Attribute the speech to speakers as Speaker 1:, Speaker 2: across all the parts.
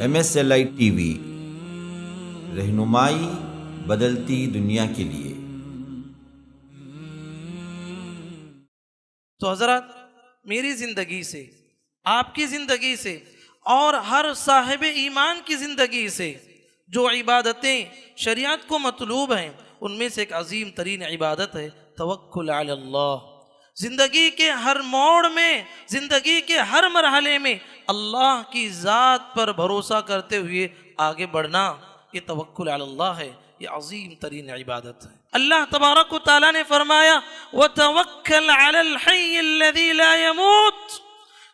Speaker 1: MSLI TV رہنمائی بدلتی دنیا کے لیے۔
Speaker 2: تو حضرات، میری زندگی سے، آپ کی زندگی سے اور ہر صاحب ایمان کی زندگی سے جو عبادتیں شریعت کو مطلوب ہیں ان میں سے ایک عظیم ترین عبادت ہے توکل علی اللہ۔ زندگی کے ہر موڑ میں، زندگی کے ہر مرحلے میں اللہ کی ذات پر بھروسہ کرتے ہوئے آگے بڑھنا، یہ توکل علی اللہ ہے، یہ عظیم ترین عبادت ہے۔ اللہ تبارک و تعالیٰ نے فرمایا وَتَوَكَّلْ عَلَى الْحَيِّ الَّذِي لَا يَمُوتُ،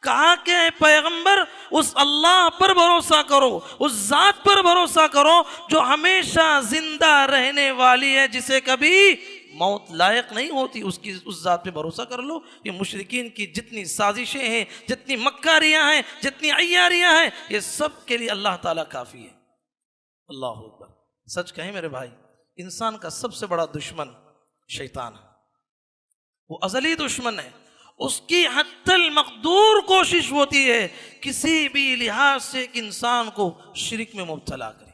Speaker 2: کہا کہ اے پیغمبر اس اللہ پر بھروسہ کرو، اس ذات پر بھروسہ کرو جو ہمیشہ زندہ رہنے والی ہے، جسے کبھی موت لائق نہیں ہوتی، اس ذات پہ بھروسہ کر لو۔ یہ مشرکین کی جتنی سازشیں ہیں، جتنی مکاریاں ہیں، جتنی عیاریاں ہیں، یہ سب کے لیے اللہ تعالیٰ کافی ہے۔ اللہ اکبر۔ سچ کہیں میرے بھائی، انسان کا سب سے بڑا دشمن شیطان ہے، وہ ازلی دشمن ہے۔ اس کی حتی المقدور کوشش ہوتی ہے کسی بھی لحاظ سے ایک انسان کو شرک میں مبتلا کرے،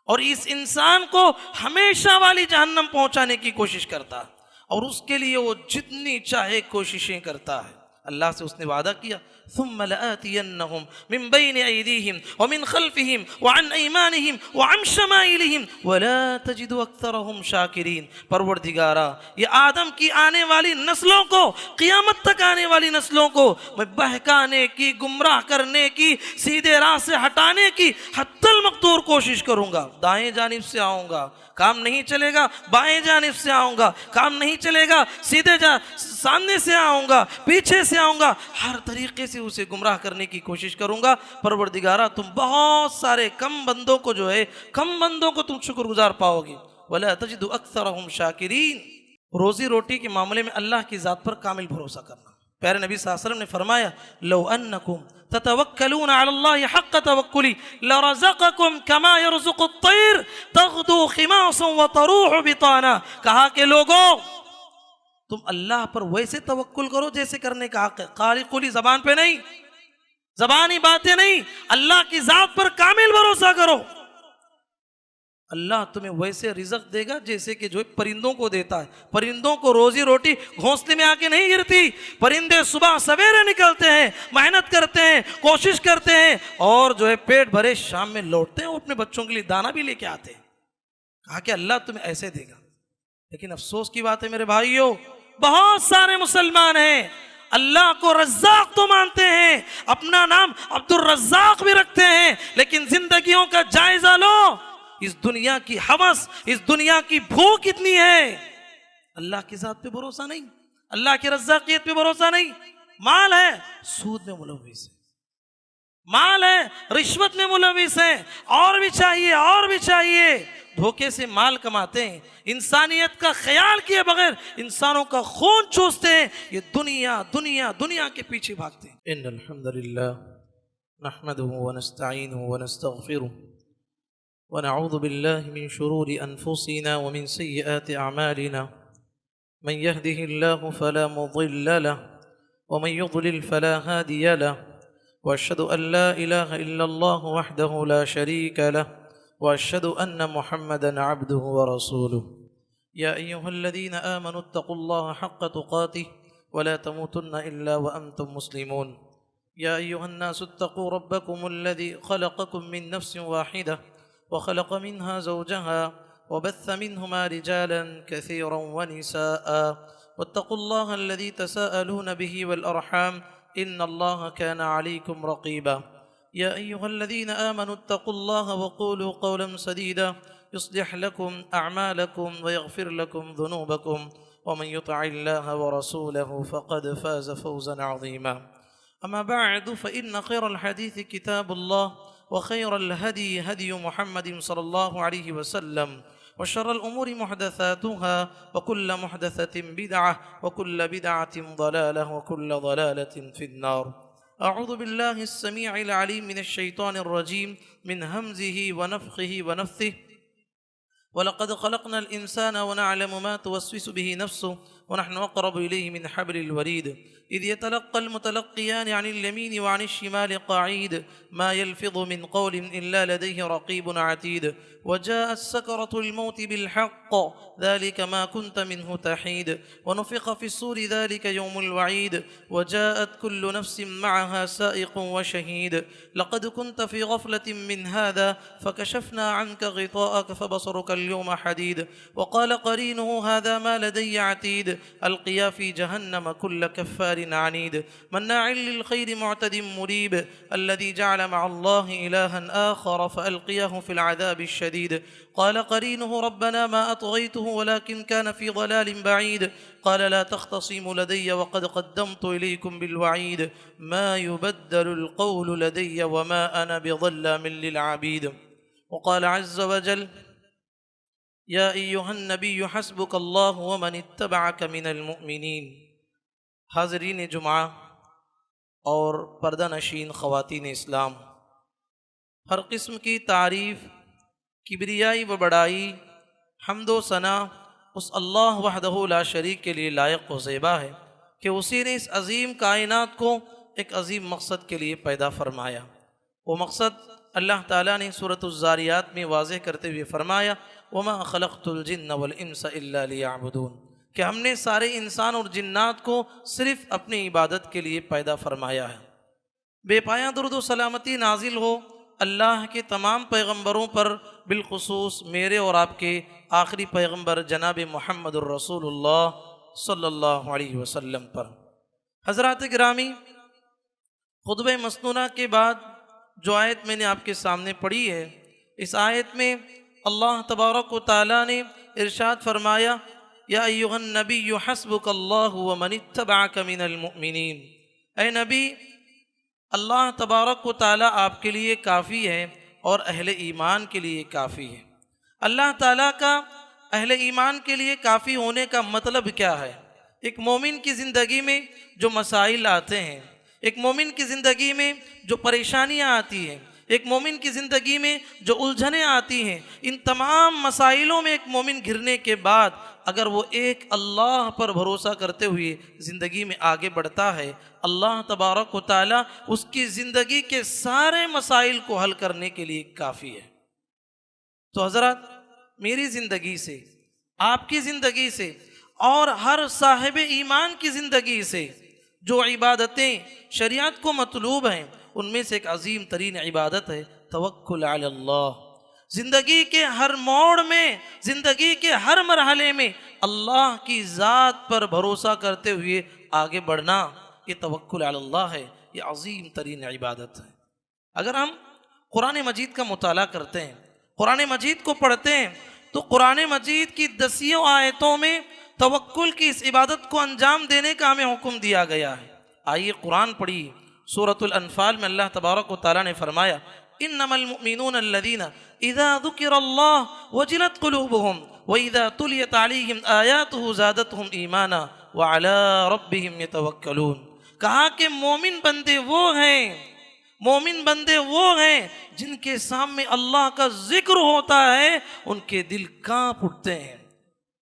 Speaker 2: اور اس انسان کو ہمیشہ والی جہنم پہنچانے کی کوشش کرتا ہے، اور اس کے لیے وہ جتنی چاہے کوششیں کرتا ہے۔ اللہ سے اس نے وعدہ کیا ثم لآتینہم من بین ایدیہم ومن خلفہم وعن ایمانہم وعن شمائلہم ولا تجد اکثرہم شاکرین۔ پروردگارا، یہ آدم کی آنے والی نسلوں کو، قیامت تک آنے والی نسلوں کو میں بہکانے کی، گمراہ کرنے کی، سیدھے راہ سے ہٹانے کی حتی المقدور کوشش کروں گا۔ دائیں جانب سے آؤں گا، کام نہیں چلے گا، بائیں جانب سے آؤں گا، کام نہیں چلے گا، سیدھے سامنے سے آؤں گا، پیچھے سے آؤں گا، ہر طریقے سے اسے گمراہ کرنے کی کوشش کروں گا۔ پروردگارہ، تم بہت سارے کم بندوں کو جو ہے، کم بندوں کو تم شکر گزار پاؤ گی۔ وَلَا تَجِدُ أَكْثَرَهُمْ شَاكِرِينَ۔ روزی روٹی کے معاملے میں اللہ کی ذات پر کامل بھروسہ کرنا۔ پیارے نبی صلی اللہ علیہ وسلم نے فرمایا لو انکم تتوکلون علی اللہ حق توکلی لرزقکم کما یرزق الطیر تغدو خماصا وتروح بطانا۔ کہا کہ لوگوں، تم اللہ پر ویسے توکل کرو جیسے کرنے کا حق ہے، خالی قولی زبان پہ نہیں، زبانی باتیں نہیں، اللہ کی ذات پر کامل بھروسہ کرو۔ اللہ تمہیں ویسے رزق دے گا جیسے کہ جو پرندوں کو دیتا ہے۔ پرندوں کو روزی روٹی گھونسلے میں آ کے نہیں گرتی، پرندے صبح سویرے نکلتے ہیں، محنت کرتے ہیں، کوشش کرتے ہیں، اور جو ہے پیٹ بھرے شام میں لوٹتے ہیں، وہ اپنے بچوں کے لیے دانا بھی لے کے آتے ہیں۔ کہا کہ اللہ تمہیں ایسے دے گا۔ لیکن افسوس کی بات ہے میرے بھائیوں، بہت سارے مسلمان ہیں اللہ کو رزاق تو مانتے ہیں، اپنا نام عبد الرزاق بھی رکھتے ہیں، لیکن زندگیوں کا جائزہ لو، اس دنیا کی ہوس، اس دنیا کی بھوک اتنی ہے، اللہ کی ذات پہ بھروسہ نہیں، اللہ کی رزاقیت پہ بھروسہ نہیں۔ مال ہے، سود میں ملوث ہے، مال ہے، رشوت میں ملوث ہے، اور بھی چاہیے، اور بھی چاہیے، دھوکے سے مال کماتے ہیں، انسانیت کا خیال کیے بغیر انسانوں کا خون چوستے ہیں، یہ دنیا دنیا دنیا کے پیچھے بھاگتے ہیں۔ ان الحمدللہ نحمده ونستعینه ونستغفره ونعوذ بالله من شرور أنفسنا ومن سيئات أعمالنا، من يهده الله فلا مضل له ومن يضلل فلا هادي له، وأشهد أن لا إله إلا الله وحده لا شريك له، وأشهد أن محمدا عبده ورسوله۔ يا أيها الذين آمنوا اتقوا الله حق تقاته ولا تموتن إلا وأنتم مسلمون۔ يا أيها الناس اتقوا ربكم الذي خلقكم من نفس واحدة وخلق منها زوجها وبث منهما رجالا كثيرا ونساء، واتقوا الله الذي تساءلون به والأرحام إن الله كان عليكم رقيبا۔ يا أيها الذين آمنوا اتقوا الله وقولوا قولا سديدا يصلح لكم أعمالكم ويغفر لكم ذنوبكم، ومن يطع الله ورسوله فقد فاز فوزا عظيما۔ أما بعد، فإن خير الحديث كتاب الله، وخير الهدي هدي محمد صلى الله عليه وسلم، وشر الأمور محدثاتها، وكل محدثة بدعة، وكل بدعة ضلالة، وكل ضلالة في النار۔ أعوذ بالله السميع العليم من الشيطان الرجيم، من همزه ونفخه ونفثه۔ وَلَقَدْ خَلَقْنَا الْإِنسَانَ وَنَعْلَمُ مَا تُوَسْوِسُ بِهِ نَفْسُهُ ونحن أقرب إليه من حبل الوريد إذ يتلقى المتلقيان عن اليمين وعن الشمال قعيد ما يلفظ من قول إلا لديه رقيب عتيد وجاءت سكرة الموت بالحق ذلك ما كنت منه تحيد ونفخ في الصور ذلك يوم الوعيد وجاءت كل نفس معها سائق وشهيد لقد كنت في غفلة من هذا فكشفنا عنك غطاءك فبصرك اليوم حديد وقال قرينه هذا ما لدي عتيد ألقيا في جهنم كل كفار عنيد مناع للخير معتد مريب الذي جعل مع الله إلها آخر فألقياه في العذاب الشديد قال قرينه ربنا ما أطغيته ولكن كان في ضلال بعيد قال لا تختصموا لدي وقد قدمت إليكم بالوعيد ما يبدل القول لدي وما أنا بظلام للعبيد وقال عز وجل يا أيها النبي حسبك الله ومن اتبعك من المؤمنين حاضرین جمعہ اور پردہ نشین خواتین اسلام، ہر قسم کی تعریف، کبریائی و بڑائی، حمد و ثنا اس اللہ وحدہ لا شریک کے لیے لائق و زیبا ہے کہ اسی نے اس عظیم کائنات کو ایک عظیم مقصد کے لیے پیدا فرمایا۔ وہ مقصد اللہ تعالیٰ نے سورۃ الذاریات میں واضح کرتے ہوئے فرمایا وَمَا خَلَقْتُ الْجِنَّ وَالْإِنسَ إِلَّا لِيَعْبُدُونَ، کہ ہم نے سارے انسان اور جنات کو صرف اپنی عبادت کے لیے پیدا فرمایا ہے۔ بے پایہ درود و سلامتی نازل ہو اللہ کے تمام پیغمبروں پر، بالخصوص میرے اور آپ کے آخری پیغمبر جناب محمد الرسول اللہ صلی اللہ علیہ وسلم پر۔ حضرات گرامی، خطبہ مسنونہ کے بعد جو آیت میں نے آپ کے سامنے پڑھی ہے، اس آیت میں اللہ تبارک و تعالیٰ نے ارشاد فرمایا یا ایھا النبی حسبک اللہ ومن اتبعک من المؤمنین، اے نبی اللہ تبارک و تعالیٰ آپ کے لیے کافی ہے اور اہل ایمان کے لیے کافی ہے۔ اللہ تعالیٰ کا اہل ایمان کے لیے کافی ہونے کا مطلب کیا ہے؟ ایک مومن کی زندگی میں جو مسائل آتے ہیں، ایک مومن کی زندگی میں جو پریشانیاں آتی ہیں، ایک مومن کی زندگی میں جو الجھنیں آتی ہیں، ان تمام مسائلوں میں ایک مومن گھرنے کے بعد اگر وہ ایک اللہ پر بھروسہ کرتے ہوئے زندگی میں آگے بڑھتا ہے، اللہ تبارک و تعالیٰ اس کی زندگی کے سارے مسائل کو حل کرنے کے لیے کافی ہے۔ تو حضرات، میری زندگی سے، آپ کی زندگی سے اور ہر صاحب ایمان کی زندگی سے جو عبادتیں شریعت کو مطلوب ہیں، ان میں سے ایک عظیم ترین عبادت ہے توکل علی اللہ۔ زندگی کے ہر موڑ میں، زندگی کے ہر مرحلے میں اللہ کی ذات پر بھروسہ کرتے ہوئے آگے بڑھنا، یہ توکل علی اللہ ہے، یہ عظیم ترین عبادت ہے۔ اگر ہم قرآن مجید کا مطالعہ کرتے ہیں، قرآن مجید کو پڑھتے ہیں، تو قرآن مجید کی 10 آیتوں میں توکل کی اس عبادت کو انجام دینے کا ہمیں حکم دیا گیا ہے۔ آئیے قرآن پڑھیے۔ سورۃ الانفال میں اللہ تبارک و تعالیٰ نے فرمایا انما المؤمنون الذین اذا ذکر اللہ وجلت قلوبهم واذا تلیت علیہم آیاتہ زادتہم ایمانا وعلی ربہم یتوکلون۔ کہا کہ مومن بندے وہ ہیں، مومن بندے وہ ہیں جن کے سامنے اللہ کا ذکر ہوتا ہے ان کے دل کانپ اٹھتے ہیں،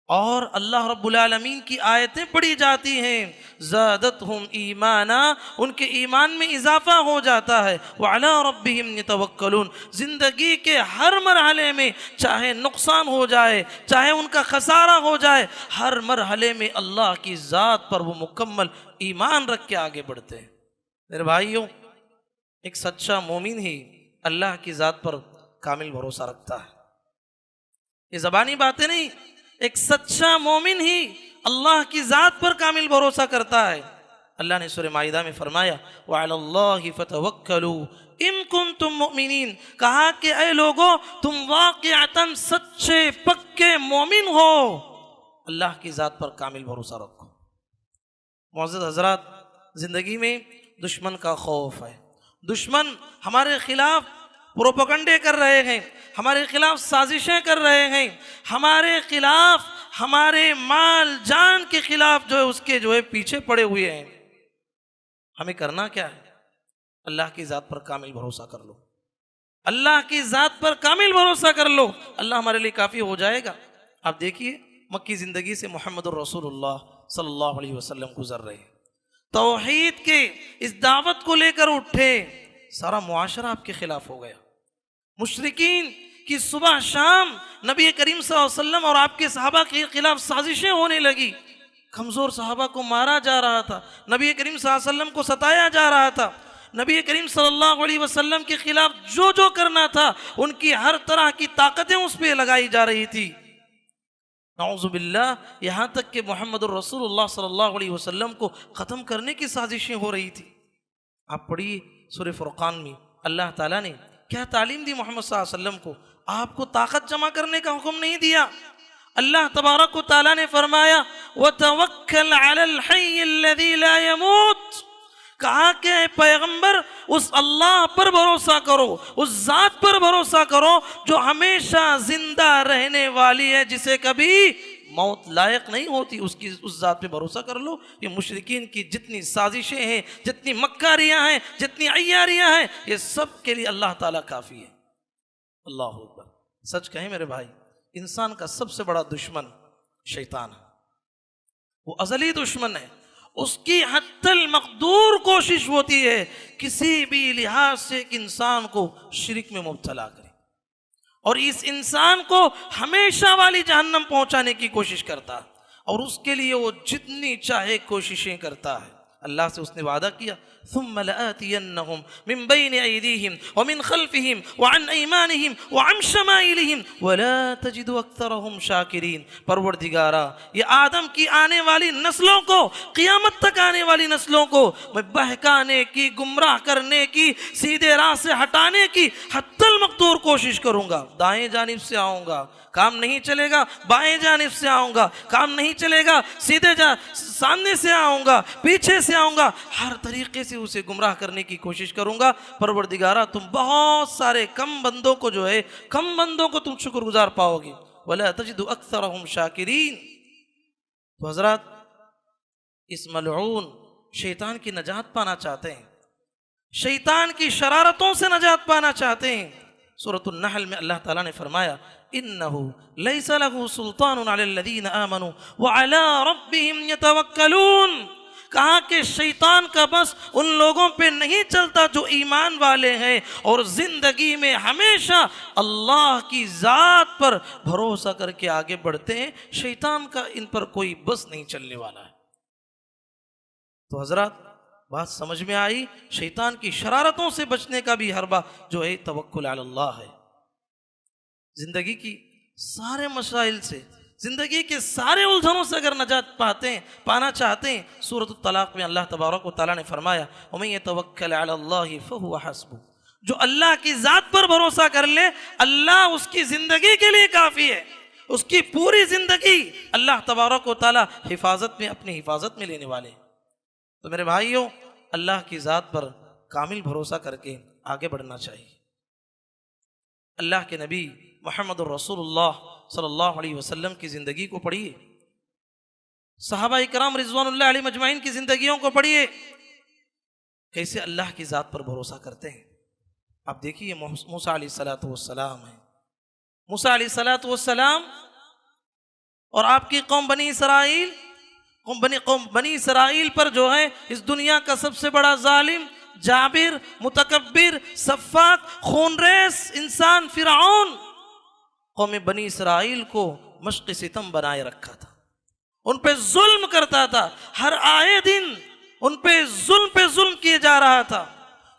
Speaker 2: اور اللہ رب العالمین کی آیتیں پڑھی جاتی ہیں، زادتہم ایمانا، ان کے ایمان میں اضافہ ہو جاتا ہے، وعلی ربہم یتوکلون۔ زندگی کے ہر مرحلے میں چاہے نقصان ہو جائے، چاہے ان کا خسارہ ہو جائے، ہر مرحلے میں اللہ کی ذات پر وہ مکمل ایمان رکھ کے آگے بڑھتے ہیں۔ میرے بھائیوں، ایک سچا مومن ہی اللہ کی ذات پر کامل بھروسہ رکھتا ہے، یہ زبانی باتیں نہیں، ایک سچا مومن ہی اللہ کی ذات پر کامل بھروسہ کرتا ہے۔ اللہ نے سورہ مائدہ میں فرمایا وَعَلَى اللَّهِ فَتَوَكَّلُوا إِن كُنتُم مُؤْمِنِينَ، کہا کہ اے لوگوں تم واقعتاً سچے پکے مومن ہو، اللہ کی ذات پر کامل بھروسہ رکھو۔ معزز حضرات، زندگی میں دشمن کا خوف ہے، دشمن ہمارے خلاف پروپیگنڈے کر رہے ہیں، ہمارے خلاف سازشیں کر رہے ہیں، ہمارے خلاف، ہمارے مال جان کے خلاف جو ہے اس کے جو ہے پیچھے پڑے ہوئے ہیں۔ ہمیں کرنا کیا ہے؟ اللہ کی ذات پر کامل بھروسہ کر لو، اللہ کی ذات پر کامل بھروسہ کر لو، اللہ ہمارے لیے کافی ہو جائے گا۔ آپ دیکھیے مکی زندگی سے محمد الرسول اللہ صلی اللہ علیہ وسلم گزر رہے، توحید کے اس دعوت کو لے کر اٹھے، سارا معاشرہ آپ کے خلاف ہو گیا، مشرکین کی صبح شام نبی کریم صلی اللہ علیہ وسلم اور آپ کے صحابہ کے خلاف سازشیں ہونے لگی، کمزور صحابہ کو مارا جا رہا تھا، نبی کریم صلی اللہ علیہ وسلم کو ستایا جا رہا تھا، نبی کریم صلی اللہ علیہ وسلم کے خلاف جو کرنا تھا ان کی ہر طرح کی طاقتیں اس پہ لگائی جا رہی تھی، نعوذ باللہ، یہاں تک کہ محمد الرسول اللہ صلی اللہ علیہ وسلم کو ختم کرنے کی سازشیں ہو رہی تھی۔ آپ پڑھیے سورہ فرقان میں اللہ تعالیٰ نے کیا تعلیم دی محمد صلی اللہ علیہ وسلم کو، آپ کو طاقت جمع کرنے کا حکم نہیں دیا، اللہ تبارک و تعالیٰ نے فرمایا وَتَوَكَّلْ عَلَى الْحَيِّ الَّذِي لَا يَمُوتُ، کہا کہ اے پیغمبر اس اللہ پر بھروسہ کرو، اس ذات پر بھروسہ کرو جو ہمیشہ زندہ رہنے والی ہے، جسے کبھی موت لائق نہیں ہوتی، اس ذات پہ بھروسہ کر لو۔ یہ مشرکین کی جتنی سازشیں ہیں، جتنی مکاریاں ہیں، جتنی عیاریاں ہیں، یہ سب کے لیے اللہ تعالیٰ کافی ہے۔ اللہ اکبر، سچ کہیں میرے بھائی، انسان کا سب سے بڑا دشمن شیطان ہے، وہ ازلی دشمن ہے، اس کی حتی المقدور کوشش ہوتی ہے کسی بھی لحاظ سے ایک انسان کو شرک میں مبتلا کرے اور اس انسان کو ہمیشہ والی جہنم پہنچانے کی کوشش کرتا ہے، اور اس کے لیے وہ جتنی چاہے کوششیں کرتا ہے۔ اللہ سے اس نے وعدہ کیا ثم لآتینہم من بین ایدیہم ومن خلفہم وعن ایمانہم وعن شمائلہم ولا تجد اکثرہم شاکرین، پروردگارا یہ آدم کی آنے والی نسلوں کو، قیامت تک آنے والی نسلوں کو میں بہکانے کی، گمراہ کرنے کی، سیدھے راہ سے ہٹانے کی حتی المقدور کوشش کروں گا۔ دائیں جانب سے آؤں گا، کام نہیں چلے گا، بائیں جانب سے آؤں گا، کام نہیں چلے گا، سیدھے سامنے سے آؤں گا، پیچھے سے آؤں گا، ہر طریقے سے اسے گمراہ کرنے کی کوشش کروں گا۔ پروردگارہ تم بہت سارے کم بندوں کو کم بندوں کو تم شکر گزار پاؤ گے، وَلَا تَجِدُ أَكْثَرَهُمْ شَاكِرِينَ۔ تو حضرات، اس ملعون شیطان کی نجات پانا چاہتے ہیں، شیطان کی شرارتوں سے نجات پانا چاہتے ہیں، سورۃ النحل میں اللہ تعالیٰ نے فرمایا إِنَّهُ لَيْسَ لَهُ سُلْطَانٌ عَلَى الَّذِينَ آمَنُوا وَعَلَىٰ رَبِّهِمْ يَتَوَكَّلُونَ، کہا کہ شیطان کا بس ان لوگوں پہ نہیں چلتا جو ایمان والے ہیں اور زندگی میں ہمیشہ اللہ کی ذات پر بھروسہ کر کے آگے بڑھتے ہیں، شیطان کا ان پر کوئی بس نہیں چلنے والا ہے۔ تو حضرات، بات سمجھ میں آئی، شیطان کی شرارتوں سے بچنے کا بھی حربہ توکل علی اللہ ہے۔ زندگی کی سارے مسائل سے، زندگی کے سارے الجھنوں سے اگر نجات پانا چاہتے ہیں، سورۃ الطلاق میں اللہ تبارک و تعالیٰ نے فرمایا وَمَن يَتَوَكَّلْ عَلَى اللَّهِ فَهُوَ حَسْبُهُ، جو اللہ کی ذات پر بھروسہ کر لے، اللہ اس کی زندگی کے لیے کافی ہے، اس کی پوری زندگی اللہ تبارک و تعالیٰ حفاظت میں، اپنی حفاظت میں لینے والے۔ تو میرے بھائیوں، اللہ کی ذات پر کامل بھروسہ کر کے آگے بڑھنا چاہیے۔ اللہ کے نبی محمد الرسول اللہ صلی اللہ علیہ وسلم کی زندگی کو پڑھیے، صحابہ اکرام رضوان اللہ علیہ مجمعین کی زندگیوں کو پڑھیے، کیسے اللہ کی ذات پر بھروسہ کرتے ہیں۔ آپ دیکھیے موسیٰ علیہ السلام ہے، موسیٰ علیہ السلام اور آپ کی قوم بنی اسرائیل، بنی اسرائیل پر جو ہے اس دنیا کا سب سے بڑا ظالم، جابر، متکبر، سفاک، خونریز انسان فرعون قوم بنی اسرائیل کو مشق ستم بنائے رکھا تھا، ان پہ ظلم کرتا تھا، ہر آئے دن ان پہ ظلم کیے جا رہا تھا۔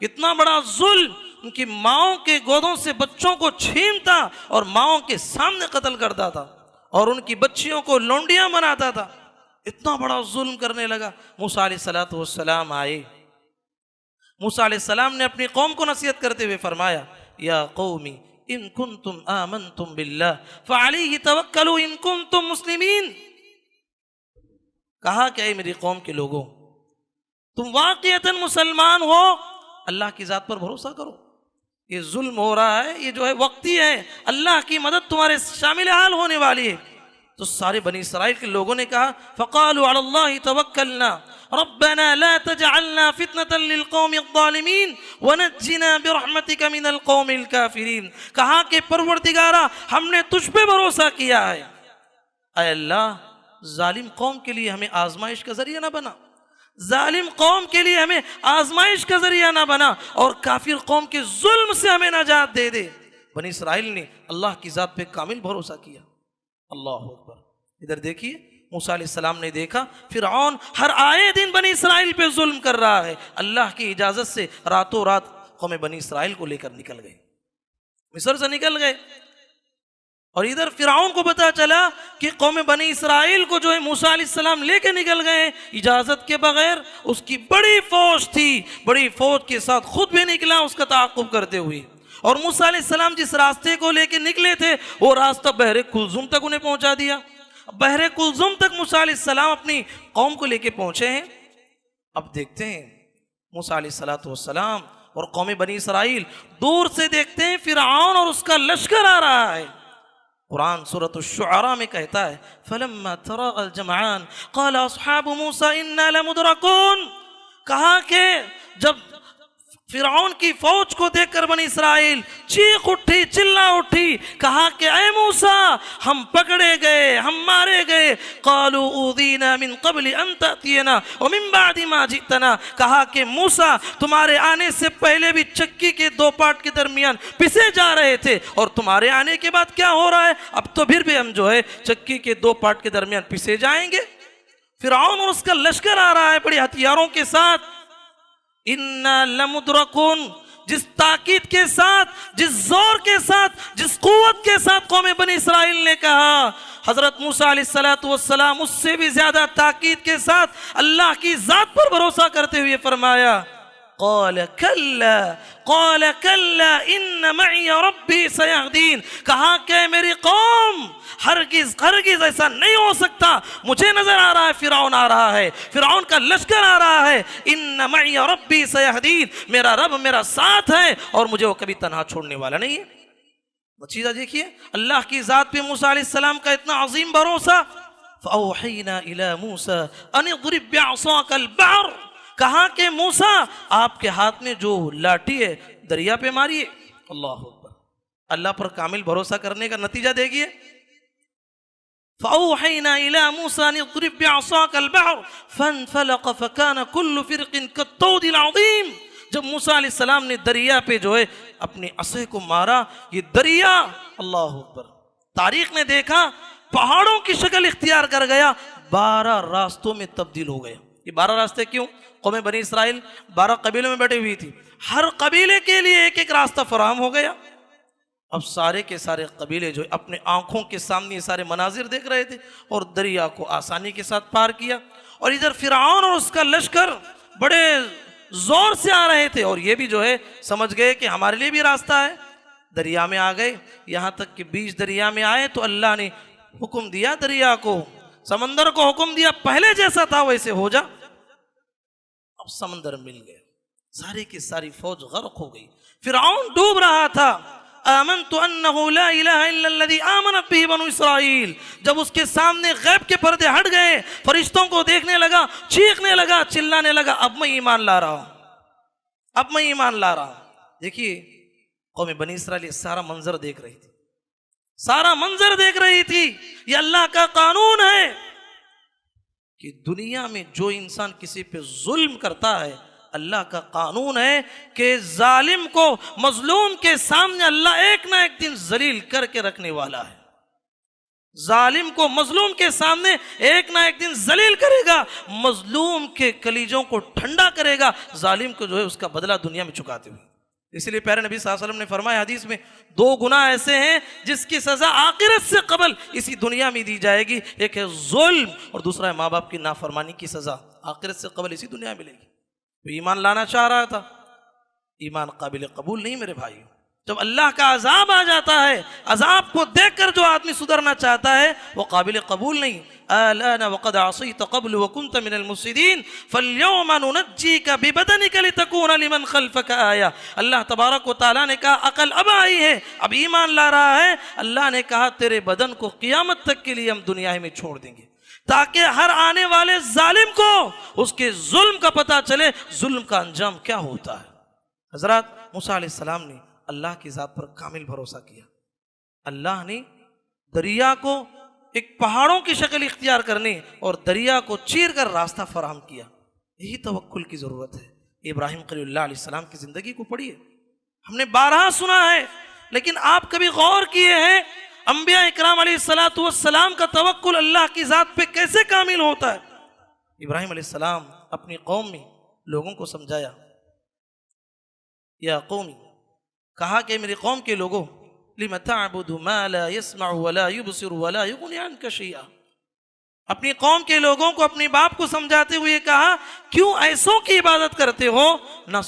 Speaker 2: اتنا بڑا ظلم، ان کی ماؤں کے گودوں سے بچوں کو چھینتا اور ماؤں کے سامنے قتل کرتا تھا اور ان کی بچیوں کو لونڈیاں بناتا تھا، اتنا بڑا ظلم کرنے لگا۔ موسیٰ علیہ السلام آئے، موسیٰ علیہ السلام نے اپنی قوم کو نصیحت کرتے ہوئے فرمایا یا قومی ان کنتم آمنتم باللہ فعلیہ توکلوا ان کنتم مسلمین، کہا کہ اے میری قوم کے لوگوں، تم واقعتاً مسلمان ہو، اللہ کی ذات پر بھروسہ کرو، یہ ظلم ہو رہا ہے، یہ جو ہے وقتی ہے، اللہ کی مدد تمہارے شامل حال ہونے والی ہے۔ تو سارے بنی اسرائیل کے لوگوں نے کہا فقالوا علی اللہ توکلنا ربنا لا تجعلنا فتنة للقوم الظالمین ونجنا برحمتک من القوم الکافرین، کہا کہ پروردگارا ہم نے تجھ پہ بھروسہ کیا ہے، اے اللہ ظالم قوم کے لیے ہمیں آزمائش کا ذریعہ نہ بنا، ظالم قوم کے لیے ہمیں آزمائش کا ذریعہ نہ بنا، اور کافر قوم کے ظلم سے ہمیں نجات دے دے۔ بنی اسرائیل نے اللہ کی ذات پہ کامل بھروسہ کیا۔ اللہ اکبر۔ ادھر دیکھیے موسیٰ علیہ السلام نے دیکھا فرعون ہر آئے دن بنی اسرائیل پہ ظلم کر رہا ہے، اللہ کی اجازت سے راتوں رات قوم بنی اسرائیل کو لے کر نکل گئے، مصر سے نکل گئے۔ اور ادھر فرعون کو پتا چلا کہ قوم بنی اسرائیل کو جو ہے موسیٰ علیہ السلام لے کے نکل گئے اجازت کے بغیر۔ اس کی بڑی فوج تھی، بڑی فوج کے ساتھ خود بھی نکلا اس کا تعاقب کرتے ہوئے، اور موسیٰ علیہ السلام جس راستے کو لے کے نکلے تھے وہ راستہ بحر کلزم تک انہیں پہنچا دیا۔ بحر کلزم تک موسیٰ علیہ السلام اپنی قوم کو لے کے پہنچے ہیں۔ اب دیکھتے ہیں موسیٰ علیہ السلام اور قوم بنی اسرائیل دور سے دیکھتے ہیں فرعون اور اس کا لشکر آ رہا ہے۔ قرآن سورۃ الشعراء میں کہتا ہے فَلَمَّا تَرَاءَ الْجَمْعَانِ قَالَ أَصْحَابُ مُوسَىٰ إِنَّا لَمُدْرَكُونَ، کہا کہ جب فرعون کی فوج کو دیکھ کر بنی اسرائیل چیخ اٹھی، چلا اٹھی، کہا کہ اے موسیٰ ہم پکڑے گئے، ہم مارے گئے۔ قالوا اوذینا من قبل ان تأتینا ومن بعد ما جئتنا، کہا کہ موسیٰ تمہارے آنے سے پہلے بھی چکی کے دو پارٹ کے درمیان پسے جا رہے تھے، اور تمہارے آنے کے بعد کیا ہو رہا ہے؟ اب تو پھر بھی ہم جو ہے چکی کے دو پارٹ کے درمیان پسے جائیں گے۔ فرعون اور اس کا لشکر آ رہا ہے بڑے ہتھیاروں کے ساتھ۔ اِنَّا لَمُدْرَكُونَ، جس تاکید کے ساتھ، جس زور کے ساتھ، جس قوت کے ساتھ قوم بنی اسرائیل نے کہا، حضرت موسیٰ علیہ السلام اس سے بھی زیادہ تاکید کے ساتھ اللہ کی ذات پر بھروسہ کرتے ہوئے فرمایا قَالَ كَلَّا قَالَ كَلَّا إِنَّ مَعِيَ رَبِّي سَيَهْدِينِ، کہا کہ میری قوم ہرگز ہرگز ایسا نہیں ہو سکتا، مجھے نظر آ رہا ہے فرعون آ رہا ہے، فرعون کا لشکر آ رہا ہے، ان معی ربی سیہدین، میرا رب میرا ساتھ ہے اور مجھے وہ کبھی تنہا چھوڑنے والا نہیں ہے۔ نتیجہ دیکھیے اللہ کی ذات پہ موسیٰ علیہ السلام کا اتنا عظیم بھروسہ۔ فأوحینا الی موسیٰ ان اضرب بعصاک البحر، کہا کہ موسیٰ آپ کے ہاتھ میں جو لاٹھی ہے دریا پہ ماریے۔ اللہ اکبر۔ اللہ پر کامل بھروسہ کرنے کا نتیجہ دیکھیے۔ فأوحينا إلى موسى أن اضرب بعصاك البحر فانفلق فكان كل فرق كالطود العظيم، جب موسیٰ علیہ السلام نے دریا پہ جو ہے اپنی عصا کو مارا، یہ دریا اللہ اکبر تاریخ نے دیکھا پہاڑوں کی شکل اختیار کر گیا، 12 راستوں میں تبدیل ہو گیا۔ یہ 12 راستے کیوں؟ قوم بنی اسرائیل 12 قبیلوں میں بیٹھی ہوئی تھی، ہر قبیلے کے لیے ایک ایک راستہ فراہم ہو گیا۔ اب سارے کے سارے قبیلے جو اپنے آنکھوں کے سامنے یہ سارے مناظر دیکھ رہے تھے اور دریا کو آسانی کے ساتھ پار کیا، اور ادھر فرعون اور اس کا لشکر بڑے زور سے آ رہے تھے، اور یہ بھی جو ہے سمجھ گئے کہ ہمارے لیے بھی راستہ ہے۔ دریا میں آ گئے، یہاں تک کہ بیچ دریا میں آئے تو اللہ نے حکم دیا دریا کو، سمندر کو حکم دیا پہلے جیسا تھا ویسے ہو جا۔ اب سمندر مل گئے، ساری کی ساری فوج غرق ہو گئی، فرعون ڈوب رہا تھا۔ آمنت انہ لا الہ الا الذی آمنت بہ بنو اسرائیل، جب اس کے سامنے غیب کے پردے ہٹ گئے، فرشتوں کو دیکھنے لگا، چیخنے لگا، چلانے لگا اب میں ایمان لا رہا ہوں، اب میں ایمان لا رہا ہوں۔ دیکھیے قوم بنی اسرائیل سارا منظر دیکھ رہی تھی، سارا منظر دیکھ رہی تھی۔ یہ اللہ کا قانون ہے کہ دنیا میں جو انسان کسی پہ ظلم کرتا ہے، اللہ کا قانون ہے کہ ظالم کو مظلوم کے سامنے اللہ ایک نہ ایک دن ذلیل کر کے رکھنے والا ہے۔ ظالم کو مظلوم کے سامنے ایک نہ ایک دن ذلیل کرے گا، مظلوم کے کلیجوں کو ٹھنڈا کرے گا، ظالم کو جو ہے اس کا بدلہ دنیا میں چکاتے ہوئے۔ اس لیے پیارے نبی صلی اللہ علیہ وسلم نے فرمایا حدیث میں 2 گناہ ایسے ہیں جس کی سزا آخرت سے قبل اسی دنیا میں دی جائے گی، ایک ہے ظلم اور دوسرا ہے ماں باپ کی نافرمانی کی سزا، آخرت سے قبل اسی دنیا میں ملے گی۔ تو ایمان لانا چاہ رہا تھا، ایمان قابل قبول نہیں میرے بھائیو۔ جب اللہ کا عذاب آ جاتا ہے، عذاب کو دیکھ کر جو آدمی سدھرنا چاہتا ہے وہ قابل قبول نہیں۔ آلان وقد عصیت قبل وکنت من المفسدین فالیوم ننجیک ببدنک لتکون لمن خلفک آیہ۔ اللہ تبارک و تعالیٰ نے کہا عقل اب آئی ہے، اب ایمان لا رہا ہے۔ اللہ نے کہا تیرے بدن کو قیامت تک کے لیے ہم دنیا میں چھوڑ دیں گے تاکہ ہر آنے والے ظالم کو اس کے ظلم کا پتہ چلے، ظلم کا انجام کیا ہوتا ہے۔ حضرات موسیٰ علیہ السلام نے اللہ کی ذات پر کامل بھروسہ کیا۔ اللہ نے دریا کو ایک پہاڑوں کی شکل اختیار کرنے اور دریا کو چیر کر راستہ فراہم کیا. یہی توکل کی ضرورت ہے. ابراہیم خلیل اللہ علیہ السلام کی زندگی کو پڑھیے. ہم نے بارہا سنا ہے لیکن آپ کبھی غور کیے ہیں انبیاء اکرام علیہ السلام کا توکل اللہ کی ذات پہ کیسے کامل ہوتا ہے؟ ابراہیم علیہ السلام اپنی قوم میں لوگوں کو سمجھایا. یا قومی، کہا کہ میری قوم کے لوگوں، لم تعبد ما لا يسمع ولا يبصر ولا يغني عنك شيئا. اپنی قوم کے لوگوں کو، اپنے باپ کو سمجھاتے ہوئے کہا کیوں ایسوں کی عبادت کرتے ہو، نہ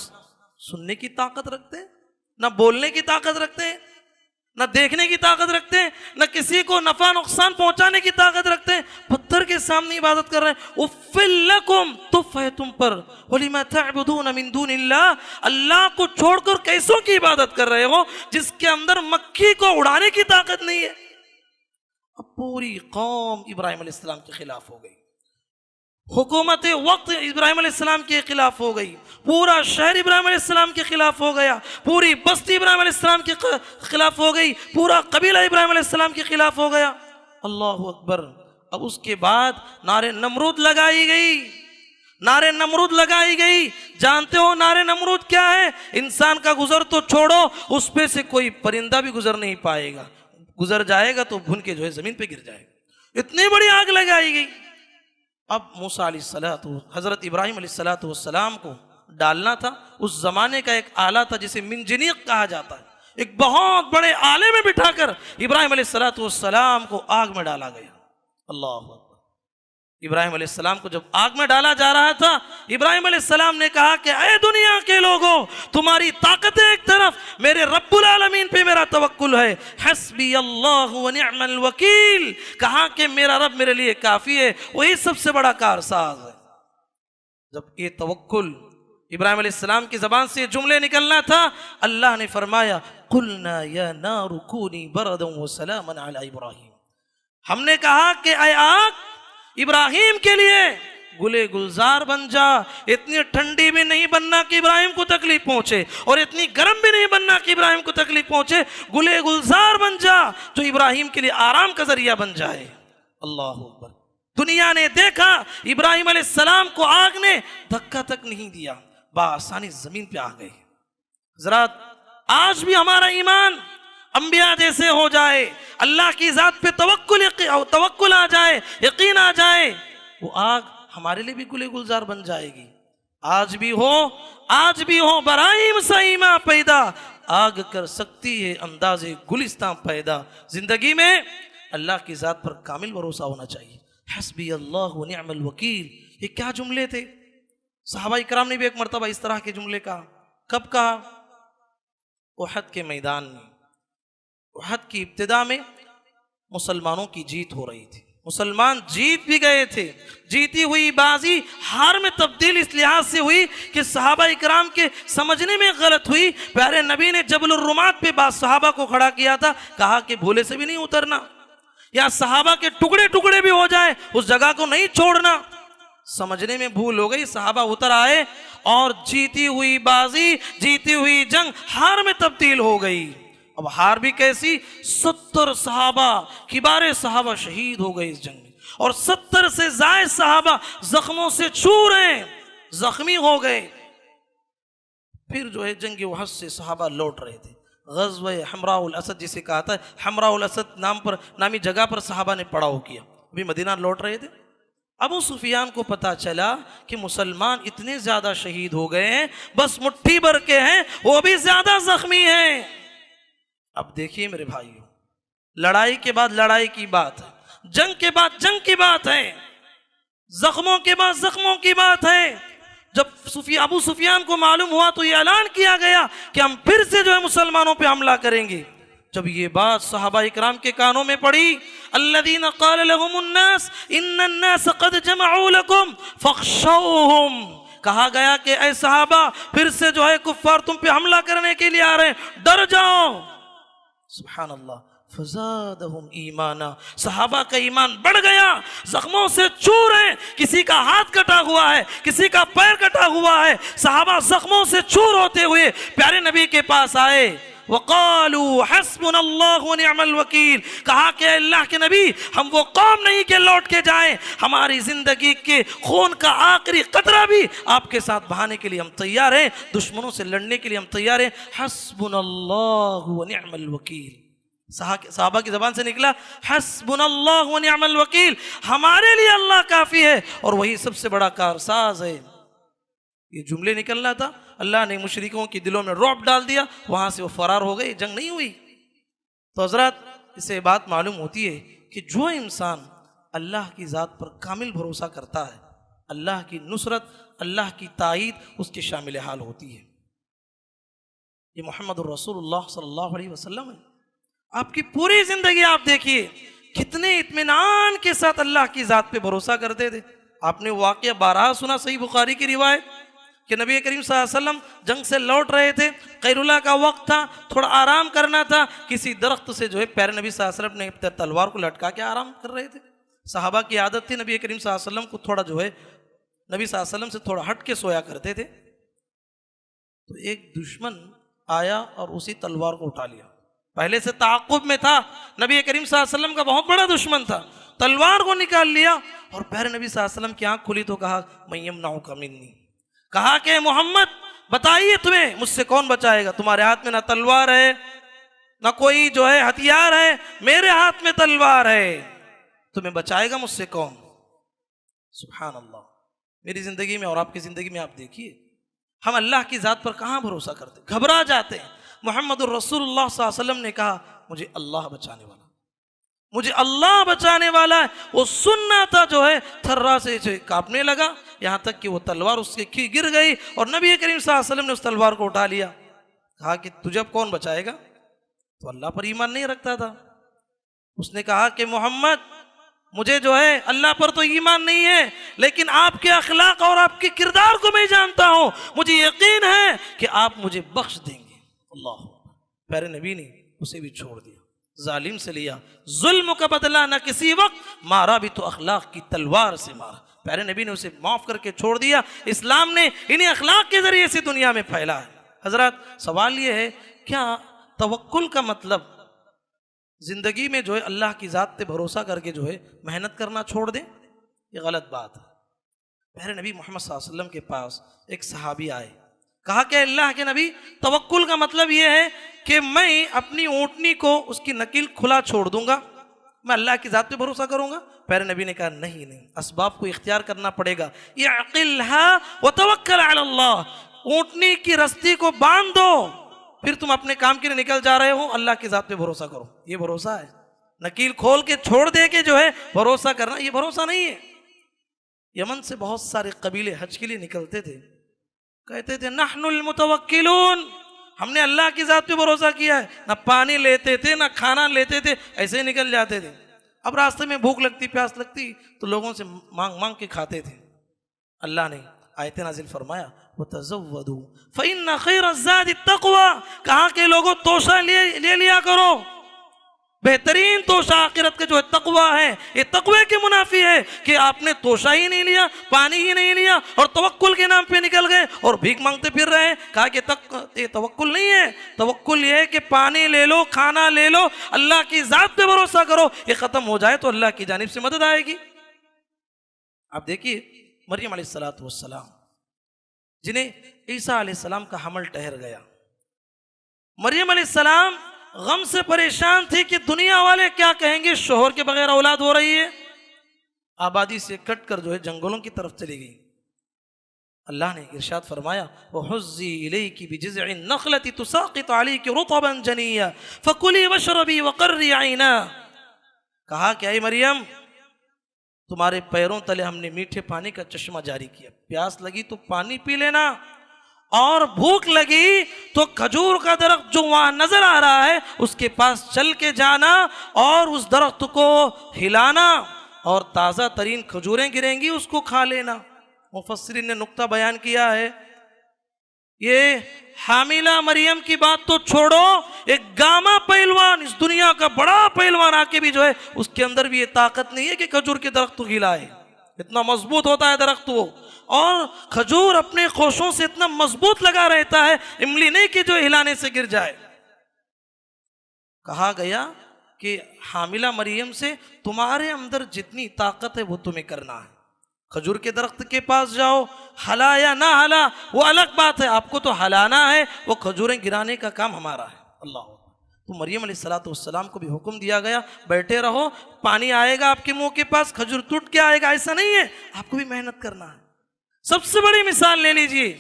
Speaker 2: سننے کی طاقت رکھتے، نہ بولنے کی طاقت رکھتے، نہ دیکھنے کی طاقت رکھتے، نہ کسی کو نفع نقصان پہنچانے کی طاقت رکھتے، پتھر کے سامنے عبادت کر رہے ہیں. اُفِّل لَكُمْ، تف ہے تم پر. وَلِمَا تَعْبُدُونَ مِن دُونِ اللَّهِ، اللہ کو چھوڑ کر کیسوں کی عبادت کر رہے ہو جس کے اندر مکھی کو اڑانے کی طاقت نہیں ہے. اب پوری قوم ابراہیم علیہ السلام کے خلاف ہو گئی، حکومت وقت ابراہیم علیہ السلام کے خلاف ہو گئی، پورا شہر ابراہیم علیہ السلام کے خلاف ہو گیا، پوری بستی ابراہیم علیہ السلام کے خلاف ہو گئی، پورا قبیلہ ابراہیم علیہ السلام کے خلاف ہو گیا. اللہ اکبر. اب اس کے بعد نعرے نمرود لگائی گئی، نعرے نمرود لگائی گئی. جانتے ہو نعرے نمرود کیا ہے؟ انسان کا گزر تو چھوڑو، اس پہ سے کوئی پرندہ بھی گزر نہیں پائے گا، گزر جائے گا تو بھن کے جو ہے زمین پہ گر جائے گا. اتنی بڑی آگ لگائی گئی. اب موسیٰ علیہ السلام، حضرت ابراہیم علیہ السلام کو ڈالنا تھا. اس زمانے کا ایک آلہ تھا جسے منجنیق کہا جاتا ہے. ایک بہت بڑے آلے میں بٹھا کر ابراہیم علیہ السلام کو آگ میں ڈالا گیا. اللہ اکبر. ابراہیم علیہ السلام کو جب آگ میں ڈالا جا رہا تھا، ابراہیم علیہ السلام نے کہا کہ اے دنیا کے لوگوں، تمہاری طاقت ایک طرف، میرے رب العالمین پہ میرا توکل ہے. حسبی اللہ ونعم الوکیل. کہا کہ میرا رب میرے لیے کافی ہے، وہی سب سے بڑا کارساز ہے. جب یہ توکل ابراہیم علیہ السلام کی زبان سے جملے نکلنا تھا، اللہ نے فرمایا قلنا یا نار کونی بردا وسلاما علی ابراہیم. ہم نے کہا کہ اے آگ، ابراہیم کے لیے گلے گلزار بن جا. اتنی ٹھنڈی بھی نہیں بننا کہ ابراہیم کو تکلیف پہنچے، اور اتنی گرم بھی نہیں بننا کہ ابراہیم کو تکلیف پہنچے. گلے گلزار بن جا جو ابراہیم کے لیے آرام کا ذریعہ بن جائے. اللہ اکبر. دنیا نے دیکھا ابراہیم علیہ السلام کو آگ نے دھکا تک نہیں دیا، بآسانی زمین پہ آ گئے. حضرات، آج بھی ہمارا ایمان انبیاء جیسے ہو جائے، اللہ کی ذات پہ توکل آ جائے، یقین آ جائے، وہ آگ ہمارے لیے بھی گلے گلزار بن جائے گی. آج بھی ہو برائم سیما پیدا، آگ کر سکتی ہے انداز گلستان پیدا. زندگی میں اللہ کی ذات پر کامل بھروسہ ہونا چاہیے. حسبی اللہ ونعم الوکیل. یہ کیا جملے تھے؟ صحابہ اکرام نے بھی ایک مرتبہ اس طرح کے جملے کہا. کب کہا؟ احد کے میدان میں. احد کی ابتدا میں مسلمانوں کی جیت ہو رہی تھی، مسلمان جیت بھی گئے تھے. جیتی ہوئی بازی ہار میں تبدیل اس لحاظ سے ہوئی کہ صحابہ اکرام کے سمجھنے میں غلط ہوئی. پیارے نبی نے جبل الرمات پہ بعض صحابہ کو کھڑا کیا تھا، کہا کہ بھولے سے بھی نہیں اترنا، یا صحابہ کے ٹکڑے ٹکڑے بھی ہو جائے اس جگہ کو نہیں چھوڑنا. سمجھنے میں بھول ہو گئی، صحابہ اتر آئے اور جیتی ہوئی بازی، جیتی ہوئی جنگ ہار میں تبدیل ہو گئی. اب ہار بھی کیسی؟ 70 صحابہ، کبار صحابہ شہید ہو گئے اس جنگ میں، اور 70 سے زائد صحابہ زخموں سے چور ہیں، زخمی ہو گئے. پھر جو ہے جنگ احد سے صحابہ لوٹ رہے تھے. غزوہ حمراء الاسد جسے کہا تھا، حمراء الاسد نامی جگہ پر صحابہ نے پڑاؤ کیا. ابھی مدینہ لوٹ رہے تھے. ابو سفیان کو پتا چلا کہ مسلمان اتنے زیادہ شہید ہو گئے ہیں، بس مٹھی بھر کے ہیں، وہ بھی زیادہ زخمی ہیں. اب دیکھیے میرے بھائیوں، لڑائی کے بعد لڑائی کی بات ہے، جنگ کے بعد جنگ کی بات ہے، زخموں کے بعد زخموں کی بات ہے. جب ابو سفیان کو معلوم ہوا تو یہ اعلان کیا گیا کہ ہم پھر سے جو ہے مسلمانوں پہ حملہ کریں گے. جب یہ بات صحابہ اکرام کے کانوں میں پڑی، الذین قال لهم الناس ان الناس قد جمعوا لكم فاخشوهم، کہا گیا کہ اے صحابہ، پھر سے جو ہے کفار تم پہ حملہ کرنے کے لیے آ رہے ہیں، ڈر جاؤ. سبحان اللہ. فزادہم ایمانا، صحابہ کا ایمان بڑھ گیا. زخموں سے چور ہیں، کسی کا ہاتھ کٹا ہوا ہے، کسی کا پیر کٹا ہوا ہے، صحابہ زخموں سے چور ہوتے ہوئے پیارے نبی کے پاس آئے. وقالوا حسبنا اللہ ونعم الوکیل، کہا کہ اے اللہ کے نبی ہم وہ قوم نہیں کہ لوٹ کے جائیں، ہماری زندگی کے خون کا آخری قطرہ بھی آپ کے ساتھ بہانے کے لیے ہم تیار ہیں، دشمنوں سے لڑنے کے لیے ہم تیار ہیں، حسبنا اللہ ونعم الوکیل۔ صحابہ کی زبان سے نکلا حسبنا اللہ ونعم الوکیل، ہمارے لیے اللہ کافی ہے اور وہی سب سے بڑا کارساز ہے۔ یہ جملے نکلنا تھا، اللہ نے مشرکوں کی دلوں میں رعب ڈال دیا، وہاں سے وہ فرار ہو گئے، جنگ نہیں ہوئی۔ تو حضرات اس سے بات معلوم ہوتی ہے کہ جو انسان اللہ کی ذات پر کامل بھروسہ کرتا ہے، اللہ کی نصرت، اللہ کی تائید اس کے شامل حال ہوتی ہے۔ یہ محمد الرسول اللہ صلی اللہ علیہ وسلم ہے۔ آپ کی پوری زندگی آپ دیکھیے کتنے اطمینان کے ساتھ اللہ کی ذات پہ بھروسہ کرتے تھے۔ آپ نے واقعہ بارہا سنا، صحیح بخاری کی روایت کہ نبی کریم صلی اللہ علیہ وسلم جنگ سے لوٹ رہے تھے، قیر اللہ کا وقت تھا، تھوڑا آرام کرنا تھا، کسی درخت سے جو ہے پیر نبی صلی اللہ علیہ وسلم نے تلوار کو لٹکا کے آرام کر رہے تھے۔ صحابہ کی عادت تھی نبی کریم صلی اللہ علیہ وسلم کو تھوڑا جو ہے نبی صلی اللہ علیہ وسلم سے تھوڑا ہٹ کے سویا کرتے تھے۔ تو ایک دشمن آیا اور اسی تلوار کو اٹھا لیا، پہلے سے تعاقب میں تھا، نبی کریم صلی اللہ علیہ وسلم کا بہت بڑا دشمن تھا، تلوار کو نکال لیا اور پیر نبی صلی اللہ علیہ وسلم کی آنکھ کھلی تو کہا من یمنعک منی، کہا کہ محمد بتائیے تمہیں مجھ سے کون بچائے گا، تمہارے ہاتھ میں نہ تلوار ہے نہ کوئی جو ہے ہتھیار ہے، میرے ہاتھ میں تلوار ہے، تمہیں بچائے گا مجھ سے کون؟ سبحان اللہ۔ میری زندگی میں اور آپ کی زندگی میں آپ دیکھیے ہم اللہ کی ذات پر کہاں بھروسہ کرتے، گھبرا جاتے ہیں۔ محمد الرسول اللہ صلی اللہ علیہ وسلم نے کہا مجھے اللہ بچانے والا، مجھے اللہ بچانے والا ہے۔ وہ سننا تھا جو ہے تھرا سے کانپنے لگا، یہاں تک کہ وہ تلوار اس کے گر گئی اور نبی کریم صلی اللہ علیہ وسلم نے اس تلوار کو اٹھا لیا، کہا کہ تجھے اب کون بچائے گا؟ تو اللہ پر ایمان نہیں رکھتا تھا، اس نے کہا کہ محمد مجھے جو ہے اللہ پر تو ایمان نہیں ہے، لیکن آپ کے اخلاق اور آپ کے کردار کو میں جانتا ہوں، مجھے یقین ہے کہ آپ مجھے بخش دیں گے۔ اللہ، پیارے نبی نے اسے بھی چھوڑ دیا، ظالم سے لیا، ظلم کا بدلہ نہ کسی وقت، مارا بھی تو اخلاق کی تلوار سے مارا، پیارے نبی نے اسے معاف کر کے چھوڑ دیا۔ اسلام نے انہیں اخلاق کے ذریعے سے دنیا میں پھیلا ہے۔ حضرات سوال یہ ہے کیا توکل کا مطلب زندگی میں جو ہے اللہ کی ذات پہ بھروسہ کر کے جو ہے محنت کرنا چھوڑ دیں؟ یہ غلط بات ہے۔ پیارے نبی محمد صلی اللہ علیہ وسلم کے پاس ایک صحابی آئے، کہا کہ اللہ کے نبی توکل کا مطلب یہ ہے کہ میں اپنی اونٹنی کو اس کی نکیل کھلا چھوڑ دوں گا، میں اللہ کی ذات پہ بھروسہ کروں گا؟ پیارے نبی نے کہا نہیں، اسباب کو اختیار کرنا پڑے گا، اعقلها وتوکل علی اللہ، اونٹنی کی رستی کو باندھ دو، پھر تم اپنے کام کے لیے نکل جا رہے ہو، اللہ کی ذات پہ بھروسہ کرو۔ یہ بھروسہ ہے، نکیل کھول کے چھوڑ دے کے جو ہے بھروسہ کرنا، یہ بھروسہ نہیں ہے۔ یمن سے بہت سارے قبیلے حج کے لیے نکلتے تھے، کہتے تھے نحن المتوکلون، ہم نے اللہ کی ذات پہ بھروسہ کیا ہے، نہ پانی لیتے تھے نہ کھانا لیتے تھے، ایسے ہی نکل جاتے تھے۔ اب راستے میں بھوک لگتی، پیاس لگتی تو لوگوں سے مانگ مانگ کے کھاتے تھے۔ اللہ نے آیت نازل فرمایا وَتَزَوَّدُوا فَإِنَّ خَيْرَ الزَّادِ التَّقْوَى، کہا کہ لوگوں توشہ لے لیا کرو، بہترین توشہ آخرت کا جو ہے تقوی ہے۔ یہ تقوی کے منافی ہے کہ آپ نے توشہ ہی نہیں لیا، پانی ہی نہیں لیا اور توکل کے نام پہ نکل گئے اور بھیک مانگتے پھر رہے ہیں۔ کہا کہ یہ توکل نہیں ہے، توکل یہ ہے کہ پانی لے لو، کھانا لے لو، اللہ کی ذات پہ بھروسہ کرو، یہ ختم ہو جائے تو اللہ کی جانب سے مدد آئے گی۔ آپ دیکھیے مریم علیہ السلام جنہیں عیسیٰ علیہ السلام کا حمل ٹھہر گیا، مریم علیہ السلام غم سے پریشان تھی کہ دنیا والے کیا کہیں گے، شوہر کے بغیر اولاد ہو رہی ہے، آبادی سے کٹ کر جو ہے جنگلوں کی طرف چلی گئی۔ اللہ نے ارشاد فرمایا وَحُزِّي إِلَيْكِ بِجِذْعِ النَّخْلَةِ تُسَاقِطُ عَلَيْكِ رُطَبًا جَنِيًّا فَكُلِي وَاشْرَبِي وَقَرِّي عَيْنًا، کہا کہ اے مریم تمہارے پیروں تلے ہم نے میٹھے پانی کا چشمہ جاری کیا، پیاس لگی تو پانی پی لینا، اور بھوک لگی تو کھجور کا درخت جو وہاں نظر آ رہا ہے اس کے پاس چل کے جانا اور اس درخت کو ہلانا اور تازہ ترین کھجوریں گریں گی اس کو کھا لینا۔ مفسرین نے نقطہ بیان کیا ہے، یہ حاملہ مریم کی بات تو چھوڑو، ایک گاما پہلوان، اس دنیا کا بڑا پہلوان آ کے بھی جو ہے اس کے اندر بھی یہ طاقت نہیں ہے کہ کھجور کے درخت کو ہلائے، اتنا مضبوط ہوتا ہے درخت وہ، اور کھجور اپنے خوشوں سے اتنا مضبوط لگا رہتا ہے، املی نہیں کہ جو ہلانے سے گر جائے۔ کہا گیا کہ حاملہ مریم سے تمہارے اندر جتنی طاقت ہے وہ تمہیں کرنا ہے. کھجور کے درخت کے پاس جاؤ، ہلا یا نہ ہلا وہ الگ بات ہے، آپ کو تو ہلانا ہے، وہ کھجوریں گرانے کا کام ہمارا ہے. اللہ اکبر. تو مریم علیہ السلام کو بھی حکم دیا گیا بیٹھے رہو، پانی آئے گا آپ کے منہ کے پاس، کھجور ٹوٹ کے آئے گا، ایسا نہیں ہے، آپ کو بھی محنت کرنا ہے. سب سے بڑی مثال لے لیجئے.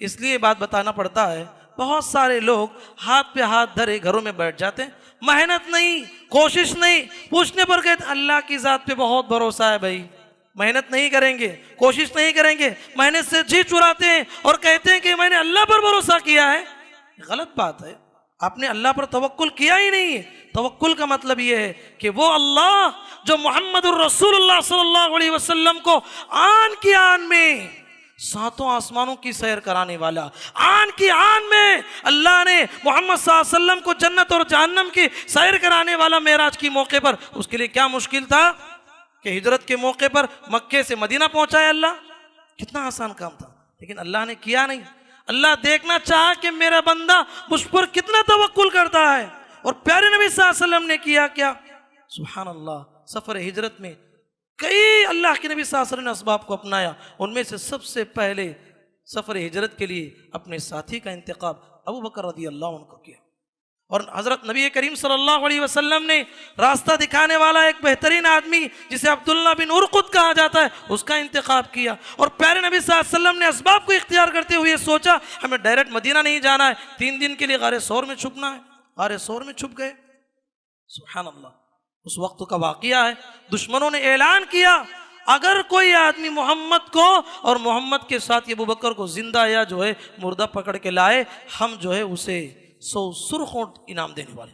Speaker 2: اس لیے بات بتانا پڑتا ہے، بہت سارے لوگ ہاتھ پہ ہاتھ دھرے گھروں میں بیٹھ جاتے ہیں، محنت نہیں، کوشش نہیں. پوچھنے پر کہتے اللہ کی ذات پہ بہت بھروسہ ہے بھائی، محنت نہیں کریں گے، کوشش نہیں کریں گے، محنت سے جی چراتے ہیں اور کہتے ہیں کہ میں نے اللہ پر بھروسہ کیا ہے. غلط بات ہے، آپ نے اللہ پر توکل کیا ہی نہیں ہے. توکل کا مطلب یہ ہے کہ وہ اللہ جو محمد الرسول اللہ صلی اللہ علیہ وسلم کو آن کی آن میں ساتوں آسمانوں کی سیر کرانے والا، آن کی آن میں اللہ نے محمد صلی اللہ علیہ وسلم کو جنت اور جہنم کی سیر کرانے والا معراج کی موقع پر، اس کے لیے کیا مشکل تھا کہ ہجرت کے موقع پر مکے سے مدینہ پہنچایا اللہ. کتنا آسان کام تھا، لیکن اللہ نے کیا نہیں. اللہ دیکھنا چاہا کہ میرا بندہ مجھ پر کتنا توکل کرتا ہے، اور پیارے نبی صلی اللہ علیہ وسلم نے کیا کیا. سبحان اللہ. سفر ہجرت میں کئی اللہ کے نبی صلی اللہ علیہ وسلم نے اسباب کو اپنایا. ان میں سے سب سے پہلے سفر ہجرت کے لیے اپنے ساتھی کا انتخاب ابو بکر رضی اللہ عنہ کو کیا، اور حضرت نبی کریم صلی اللہ علیہ وسلم نے راستہ دکھانے والا ایک بہترین آدمی جسے عبداللہ بن ارقد کہا جاتا ہے اس کا انتخاب کیا. اور پیارے نبی صلی اللہ علیہ وسلم نے اسباب کو اختیار کرتے ہوئے سوچا ہمیں ڈائریکٹ مدینہ نہیں جانا ہے، 3 دن کے لیے غار ثور میں چھپنا ہے. غار ثور میں چھپ گئے. سبحان اللہ. اس وقت کا واقعہ ہے، دشمنوں نے اعلان کیا اگر کوئی آدمی محمد کو اور محمد کے ساتھ ابو بکر کو زندہ یا جو ہے مردہ پکڑ کے لائے، ہم جو ہے اسے 100 سرخ اونٹ انعام دینے والے.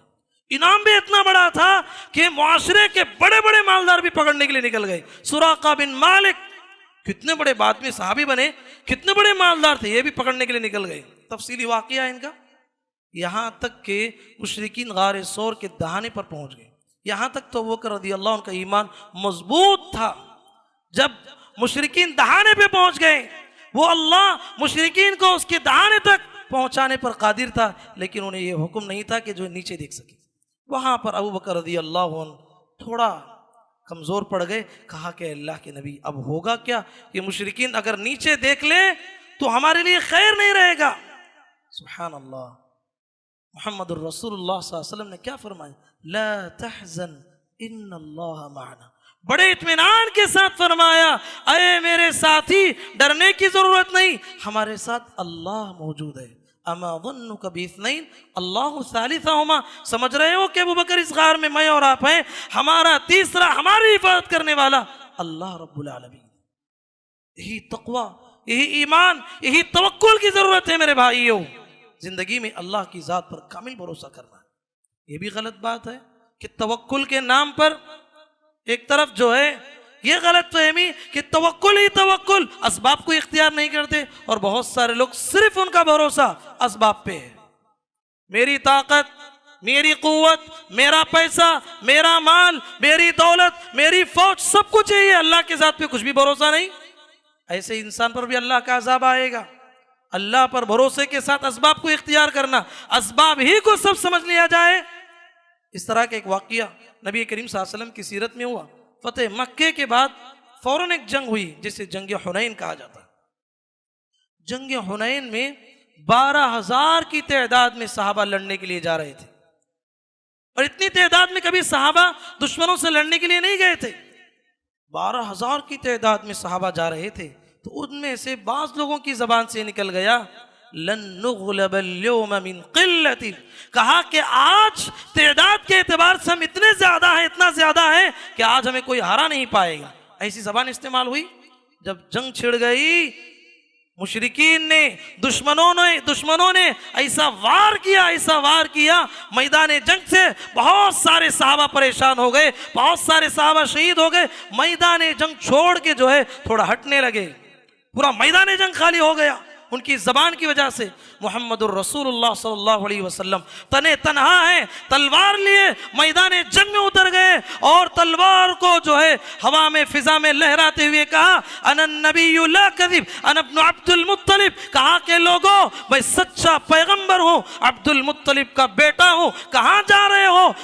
Speaker 2: انعام بھی اتنا بڑا تھا کہ معاشرے کے بڑے بڑے مالدار بھی پکڑنے کے لیے نکل گئے. سراقہ بن مالک کتنے بڑے بعد میں صحابی بنے، کتنے بڑے مالدار تھے، یہ بھی پکڑنے کے لیے نکل گئے. تفصیلی واقعہ ہے ان کا. یہاں تک کہ مشرکین غار ثور کے دہانے پر پہنچ گئے. یہاں تک تو ابو بکر رضی اللہ عنہ کا ایمان مضبوط تھا. جب مشرکین دہانے پہ پہنچ گئے، وہ اللہ مشرکین کو اس کے دہانے تک پہنچانے پر قادر تھا، لیکن انہیں یہ حکم نہیں تھا کہ جو نیچے دیکھ سکے. وہاں پر ابو بکر رضی اللہ عنہ تھوڑا کمزور پڑ گئے. کہا کہ اللہ کے نبی اب ہوگا کیا، یہ مشرکین اگر نیچے دیکھ لے تو ہمارے لیے خیر نہیں رہے گا. سبحان اللہ. محمد الرسول اللہ صلی اللہ علیہ وسلم نے کیا فرمایا؟ لا تحزن ان اللہ معنا. بڑے اطمینان کے ساتھ فرمایا اے میرے ساتھی ڈرنے کی ضرورت نہیں، ہمارے ساتھ اللہ موجود ہے. اما ظنک باثنین اللہ ثالثہما. سمجھ رہے ہو کہ ابو بکر اس غار میں میں اور آپ ہیں، ہمارا تیسرا ہماری حفاظت کرنے والا اللہ رب العالمین. یہی تقوی، یہی ایمان، یہی توکل کی ضرورت ہے میرے بھائیوں. زندگی میں اللہ کی ذات پر کامل بھروسہ کرنا ہے. یہ بھی غلط بات ہے کہ توکل کے نام پر ایک طرف جو ہے یہ غلط فہمی کہ توکل ہی توکل، اسباب کو اختیار نہیں کرتے. اور بہت سارے لوگ صرف ان کا بھروسہ اسباب پہ ہے. میری طاقت، میری قوت، میرا پیسہ، میرا مال، میری دولت، میری فوج، سب کچھ ہے، اللہ کے ذات پہ کچھ بھی بھروسہ نہیں. ایسے انسان پر بھی اللہ کا عذاب آئے گا. اللہ پر بھروسے کے ساتھ اسباب کو اختیار کرنا، اسباب ہی کو سب سمجھ لیا جائے. اس طرح کا ایک واقعہ نبی کریم صلی اللہ علیہ وسلم کی سیرت میں ہوا. فتح مکے کے بعد فوراً ایک جنگ ہوئی جسے جنگ حنین کہا جاتا ہے. جنگ حنین میں 12,000 کی تعداد میں صحابہ لڑنے کے لیے جا رہے تھے، اور اتنی تعداد میں کبھی صحابہ دشمنوں سے لڑنے کے لیے نہیں گئے تھے. 12,000 کی تعداد میں صحابہ جا رہے تھے. تو ان میں سے بعض لوگوں کی زبان سے نکل گیا لن نغلب اليوم من قلت. کہا کہ آج تعداد کے اعتبار سے ہم اتنے زیادہ ہیں، اتنا زیادہ ہیں کہ آج ہمیں کوئی ہرا نہیں پائے گا. ایسی زبان استعمال ہوئی. جب جنگ چھڑ گئی، مشرکین نے، دشمنوں نے ایسا وار کیا میدان جنگ سے بہت سارے صحابہ پریشان ہو گئے، بہت سارے صحابہ شہید ہو گئے. میدان جنگ چھوڑ کے جو ہے تھوڑا ہٹنے لگے. پورا میدان جنگ خالی ہو گیا ان کی زبان کی وجہ سے. محمد الرسول اللہ صلی اللہ علیہ وسلم تنے تنہا ہیں، تلوار لیے میدان جنگ میں اتر گئے، اور تلوار کو جو ہے ہوا میں فضا میں لہراتے ہوئے کہا انا النبی لا کذب انا ابن عبد المطلب. کہا کہ لوگوں میں سچا پیغمبر ہوں، عبد المطلب کا بیٹا ہوں. کہاں جا رہے ہو؟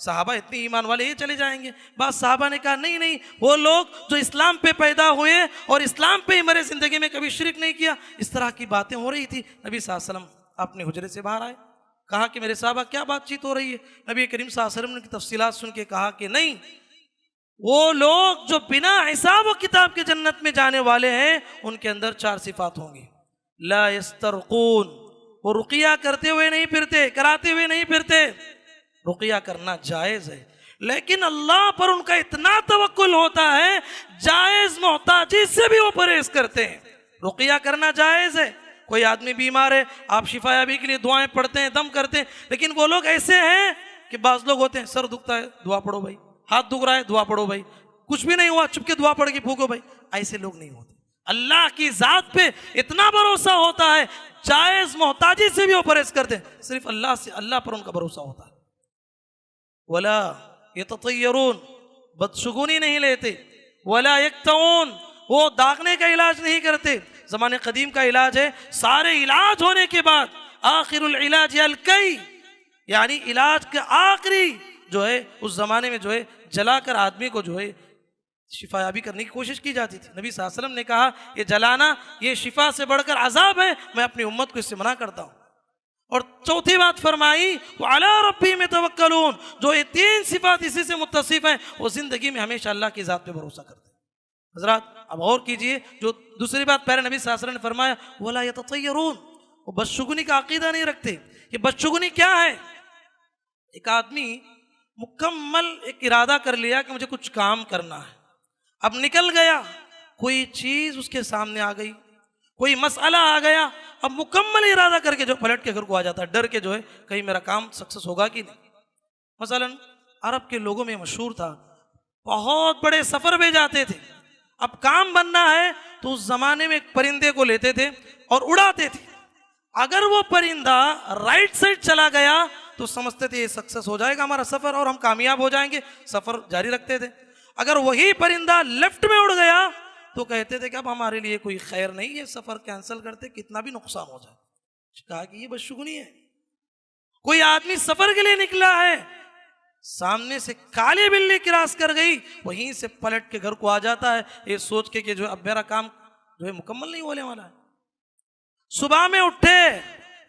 Speaker 2: صحابہ اتنے ایمان والے یہ چلے جائیں گے؟ بعض صحابہ نے کہا نہیں نہیں، وہ لوگ جو اسلام پہ پیدا ہوئے اور اسلام پہ ہی مرے، زندگی میں کبھی شرک نہیں کیا۔ اس طرح کی باتیں ہو رہی تھی۔ نبی صلی اللہ علیہ وسلم اپنے حجرے سے باہر آئے، کہا کہ میرے صحابہ کیا بات چیت ہو رہی ہے؟ نبی کریم صلی اللہ علیہ وسلم نے تفصیلات سن کے کہا کہ نہیں، وہ لوگ جو بنا حساب و کتاب کے جنت میں جانے والے ہیں، ان کے اندر 4 صفات ہوں گی۔ لا یسترقون، وہ رقیہ کرتے ہوئے نہیں پھرتے، کراتے ہوئے نہیں پھرتے۔ رقیہ کرنا جائز ہے، لیکن اللہ پر ان کا اتنا توکل ہوتا ہے، جائز محتاجی سے بھی وہ پرہیز کرتے ہیں۔ رقیہ کرنا جائز ہے، کوئی آدمی بیمار ہے، آپ شفا یابی کے لیے دعائیں پڑھتے ہیں، دم کرتے ہیں، لیکن وہ لوگ ایسے ہیں کہ بعض لوگ ہوتے ہیں، سر دکھتا ہے دعا پڑھو بھائی، ہاتھ دکھ رہا ہے دعا پڑھو بھائی، کچھ بھی نہیں ہوا چپ کے دعا پڑھ کے پھونکو بھائی۔ ایسے لوگ نہیں ہوتے، اللہ کی ذات پہ اتنا بھروسہ ہوتا ہے، جائز محتاجی سے بھی وہ پرہیز کرتے ہیں، صرف اللہ سے، اللہ پر ان کا بھروسہ ہوتا ہے۔ ولا یتطیرون، بدشگونی نہیں لیتے، ولا یکتعون، وہ داغنے کا علاج نہیں کرتے۔ زمانے قدیم کا علاج ہے، سارے علاج ہونے کے بعد آخر العلاج الکی، یعنی علاج کا آخری جو ہے اس زمانے میں جو ہے جلا کر آدمی کو جو ہے شفا یابی کرنے کی کوشش کی جاتی تھی۔ نبی صلی اللہ علیہ وسلم نے کہا یہ جلانا یہ شفا سے بڑھ کر عذاب ہے، میں اپنی امت کو اس سے منع کرتا ہوں۔ اور چوتھی بات فرمائی وَعَلَىٰ رَبِّهِمْ يَتَوَكَّلُونَ، جو یہ 3 صفات اسی سے متصف ہیں، وہ زندگی میں ہمیشہ اللہ کی ذات پہ بھروسہ کرتے ہیں۔ حضرات اب غور کیجئے، جو دوسری بات پیارے نبی صلی اللہ علیہ وسلم نے فرمایا وَلَا يَتَطَيَّرُونَ، وہ بدشگونی کا عقیدہ نہیں رکھتے۔ یہ بدشگونی کیا ہے؟ ایک آدمی مکمل ایک ارادہ کر لیا کہ مجھے کچھ کام کرنا ہے، اب نکل گیا، کوئی چیز اس کے سامنے آ گئی، کوئی مسئلہ آ گیا، اب مکمل ارادہ کر کے جو پلٹ کے گھر کو آ جاتا ہے، ڈر کے جو ہے کہیں میرا کام سکسس ہوگا کہ نہیں۔ مثلا عرب کے لوگوں میں مشہور تھا، بہت بڑے سفر پہ جاتے تھے، اب کام بننا ہے تو اس زمانے میں ایک پرندے کو لیتے تھے اور اڑاتے تھے، اگر وہ پرندہ رائٹ سائڈ چلا گیا تو سمجھتے تھے یہ سکسس ہو جائے گا ہمارا سفر اور ہم کامیاب ہو جائیں گے، سفر جاری رکھتے تھے۔ اگر وہی پرندہ لیفٹ میں اڑ گیا تو کہتے تھے کہ اب ہمارے لیے کوئی خیر نہیں، یہ سفر کینسل کرتے کتنا بھی نقصان ہو جائے۔ کہا کہ یہ بدشگونی ہے۔ کوئی آدمی سفر کے لیے نکلا ہے، سامنے سے کالی بلی کراس کر گئی، وہیں سے پلٹ کے گھر کو آ جاتا ہے یہ سوچ کے کہ جو اب میرا کام جو ہے مکمل نہیں ہونے والا ہے۔ صبح میں اٹھے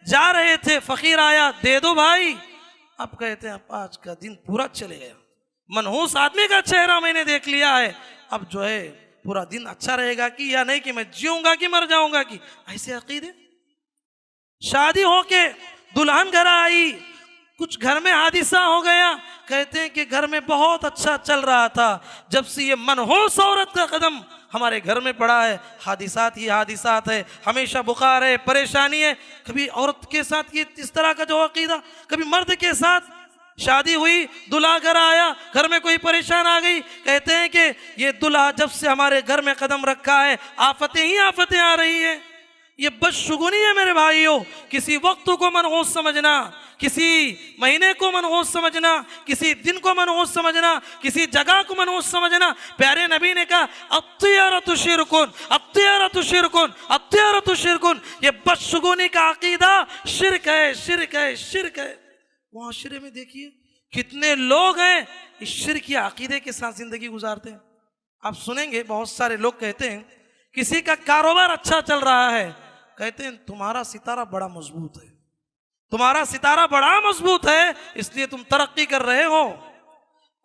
Speaker 2: جا رہے تھے، فقیر آیا دے دو بھائی، اب کہتے ہیں اب آج کا دن پورا چلے گیا، منحوس آدمی کا چہرہ میں نے دیکھ لیا ہے، اب جو ہے پورا دن اچھا رہے گا کہ یا نہیں، کہ میں جیوں گا کہ مر جاؤں گا کہ، ایسے عقیدے۔ شادی ہو کے دلہن گھر آئی، کچھ گھر میں حادثہ ہو گیا، کہتے ہیں کہ گھر میں بہت اچھا چل رہا تھا، جب سے یہ منحوس عورت کا قدم ہمارے گھر میں پڑا ہے، حادثات ہی حادثات ہے، ہمیشہ بخار ہے، پریشانی ہے۔ کبھی عورت کے ساتھ یہ اس طرح کا جو عقیدہ، کبھی مرد کے ساتھ۔ شادی ہوئی، دلہا گھر آیا، گھر میں کوئی پریشان آ گئی، کہتے ہیں کہ یہ دلہا جب سے ہمارے گھر میں قدم رکھا ہے آفتیں ہی آفتیں آ رہی ہیں۔ یہ بدشگونی ہے میرے بھائیوں، کسی وقت کو منحوس سمجھنا، کسی مہینے کو منحوس سمجھنا، کسی دن کو منحوس سمجھنا، کسی جگہ کو منحوس سمجھنا۔ پیارے نبی نے کہا الطیرۃ شرکن، الطیرۃ شرکن، الطیرۃ شرکن، یہ بدشگونی کا عقیدہ شرک ہے، شرک ہے، شرک ہے۔ معاشرے میں دیکھیے کتنے لوگ ہیں اس شرکی عقیدے کے ساتھ زندگی گزارتے ہیں۔ آپ سنیں گے بہت سارے لوگ کہتے ہیں کسی کا کاروبار اچھا چل رہا ہے، کہتے ہیں تمہارا ستارہ بڑا مضبوط ہے، تمہارا ستارہ بڑا مضبوط ہے اس لیے تم ترقی کر رہے ہو۔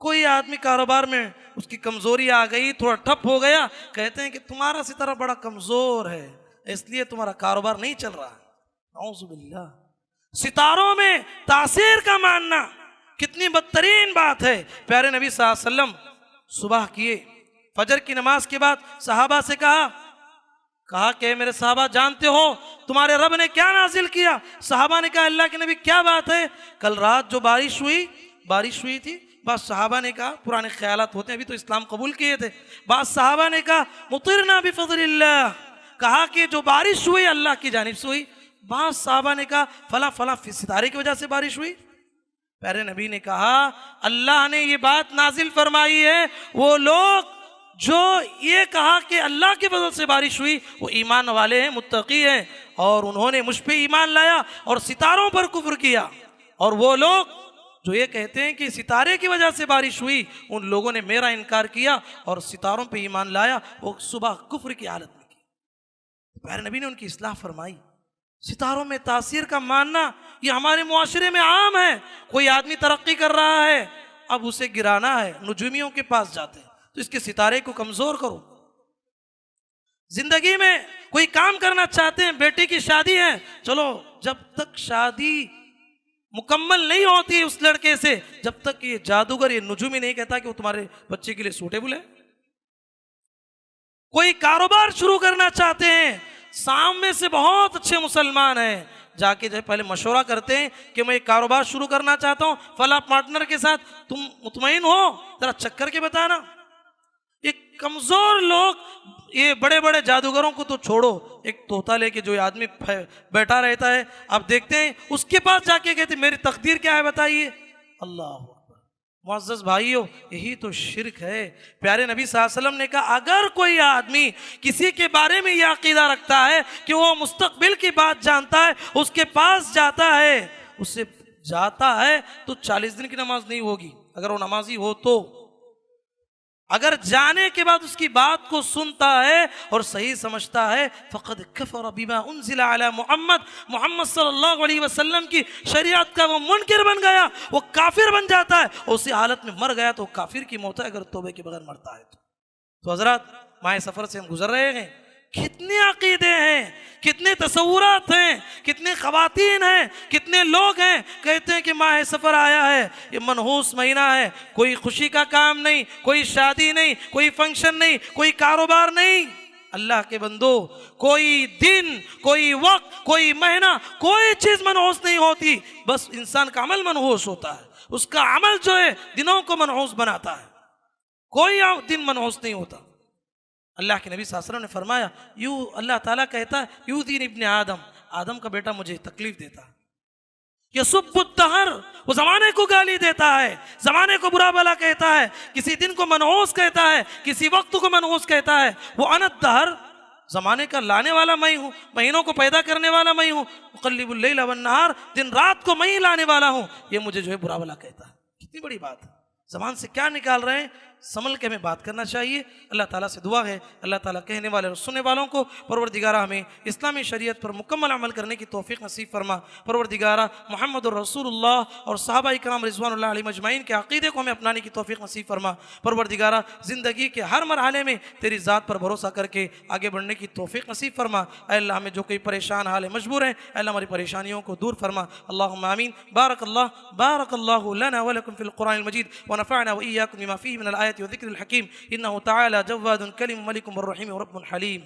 Speaker 2: کوئی آدمی کاروبار میں اس کی کمزوری آ گئی، تھوڑا ٹھپ ہو گیا، کہتے ہیں کہ تمہارا ستارہ بڑا کمزور ہے اس لیے تمہارا کاروبار نہیں چل رہا ہے۔ اعوذ باللہ، ستاروں میں تاثیر کا ماننا کتنی بدترین بات ہے۔ پیارے نبی صلی اللہ علیہ وسلم صبح کیے، فجر کی نماز کے بعد صحابہ سے کہا کہ میرے صحابہ جانتے ہو تمہارے رب نے کیا نازل کیا؟ صحابہ نے کہا اللہ کے نبی کیا بات ہے؟ کل رات جو بارش ہوئی تھی۔ بعض صحابہ نے کہا، پرانے خیالات ہوتے ہیں، ابھی تو اسلام قبول کیے تھے، بعض صحابہ نے کہا مطرنا بفضل اللہ، کہا کہ جو بارش ہوئی اللہ کی جانب سے ہوئی۔ بعض صحابہ نے کہا فلاں فلاں ستارے کی وجہ سے بارش ہوئی۔ پیارے نبی نے کہا اللہ نے یہ بات نازل فرمائی ہے، وہ لوگ جو یہ کہا کہ اللہ کے فضل سے بارش ہوئی وہ ایمان والے ہیں، متقی ہیں، اور انہوں نے مجھ پہ ایمان لایا اور ستاروں پر کفر کیا۔ اور وہ لوگ جو یہ کہتے ہیں کہ ستارے کی وجہ سے بارش ہوئی، ان لوگوں نے میرا انکار کیا اور ستاروں پہ ایمان لایا، وہ صبح کفر کی حالت میں کی۔ پیارے نبی نے ان کی اصلاح فرمائی۔ ستاروں میں تاثیر کا ماننا یہ ہمارے معاشرے میں عام ہے۔ کوئی آدمی ترقی کر رہا ہے، اب اسے گرانا ہے، نجومیوں کے پاس جاتے ہیں تو اس کے ستارے کو کمزور کرو۔ زندگی میں کوئی کام کرنا چاہتے ہیں، بیٹی کی شادی ہے، چلو جب تک شادی مکمل نہیں ہوتی اس لڑکے سے، جب تک یہ جادوگر، یہ نجومی نہیں کہتا کہ وہ تمہارے بچے کے لیے سوٹیبل ہے۔ کوئی کاروبار شروع کرنا چاہتے ہیں، سامنے سے بہت اچھے مسلمان ہیں، جا کے جو پہلے مشورہ کرتے ہیں کہ میں ایک کاروبار شروع کرنا چاہتا ہوں فلاں پارٹنر کے ساتھ، تم مطمئن ہو؟ ذرا چیک کر کے بتانا۔ یہ کمزور لوگ، یہ بڑے بڑے جادوگروں کو تو چھوڑو، ایک طوطا لے کے جو آدمی بیٹھا رہتا ہے، آپ دیکھتے ہیں اس کے پاس جا کے کہتے ہیں میری تقدیر کیا ہے بتائیے۔ اللہ اکبر۔ معزز بھائیو، یہی تو شرک ہے۔ پیارے نبی صلی اللہ علیہ وسلم نے کہا اگر کوئی آدمی کسی کے بارے میں یہ عقیدہ رکھتا ہے کہ وہ مستقبل کی بات جانتا ہے، اس کے پاس جاتا ہے، اس سے جاتا ہے تو 40 دن کی نماز نہیں ہوگی اگر وہ نمازی ہو تو۔ اگر جانے کے بعد اس کی بات کو سنتا ہے اور صحیح سمجھتا ہے، فقد کفر بما انزل علی محمد صلی اللہ علیہ وسلم کی شریعت کا وہ منکر بن گیا، وہ کافر بن جاتا ہے، اور اسی حالت میں مر گیا تو کافر کی موت ہے اگر توبے کے بغیر مرتا ہے تو حضرات ماہ سفر سے ہم گزر رہے ہیں، کتنے عقیدے ہیں، کتنے تصورات ہیں، کتنے خواتین ہیں، کتنے لوگ ہیں کہتے ہیں کہ ماہ سفر آیا ہے، یہ منحوس مہینہ ہے، کوئی خوشی کا کام نہیں، کوئی شادی نہیں، کوئی فنکشن نہیں، کوئی کاروبار نہیں۔ اللہ کے بندو، کوئی دن، کوئی وقت، کوئی مہینہ، کوئی چیز منحوس نہیں ہوتی، بس انسان کا عمل منحوس ہوتا ہے، اس کا عمل جو ہے دنوں کو منحوس بناتا ہے، کوئی دن منحوس نہیں ہوتا۔ اللہ کے نبی صلی اللہ علیہ وسلم نے فرمایا، یوں اللہ تعالیٰ کہتا ہے یؤذین ابن آدم کا بیٹا مجھے تکلیف دیتا ہے، یسب الدہر، وہ زمانے کو گالی دیتا ہے، زمانے کو برا بھلا کہتا ہے، کسی دن کو منحوس کہتا ہے، کسی وقت کو منحوس کہتا ہے، وہ انا الدہر، زمانے کا لانے والا میں ہوں، مہینوں کو پیدا کرنے والا میں ہوں، اقلب اللیل والنہار، دن رات کو میں ہی لانے والا ہوں، یہ مجھے جو ہے برا بھلا کہتا ہے۔ کتنی بڑی بات ہے، زبان سے کیا نکال رہے ہیں، سنبھل کے ہمیں بات کرنا چاہیے۔ اللہ تعالیٰ سے دعا ہے اللہ تعالیٰ کہنے والے اور سننے والوں کو پروردگارہ ہمیں اسلامی شریعت پر مکمل عمل کرنے کی توفیق نصیب فرما۔ پروردگارہ محمد الرسول اللہ اور صحابہ کرام رضوان اللہ علیہ مجمعین کے عقیدے کو ہمیں اپنانے کی توفیق نصیب فرما۔ پروردگارہ زندگی کے ہر مرحلے میں تیری ذات پر بھروسہ کر کے آگے بڑھنے کی توفیق نصیب فرما۔ اے اللہ ہمیں جو کوئی پریشان حال مجبور ہیں، اے اللہ ہماری پریشانیوں کو دور فرما۔ اللہم آمین۔ بارک اللہ لنا ولکم فی القرآن المجید ونفعنا وإياكم بما فيه من الآيات والذكر الحكيم إنه تعالى جواد كريم ملك الرحيم ورب حليم.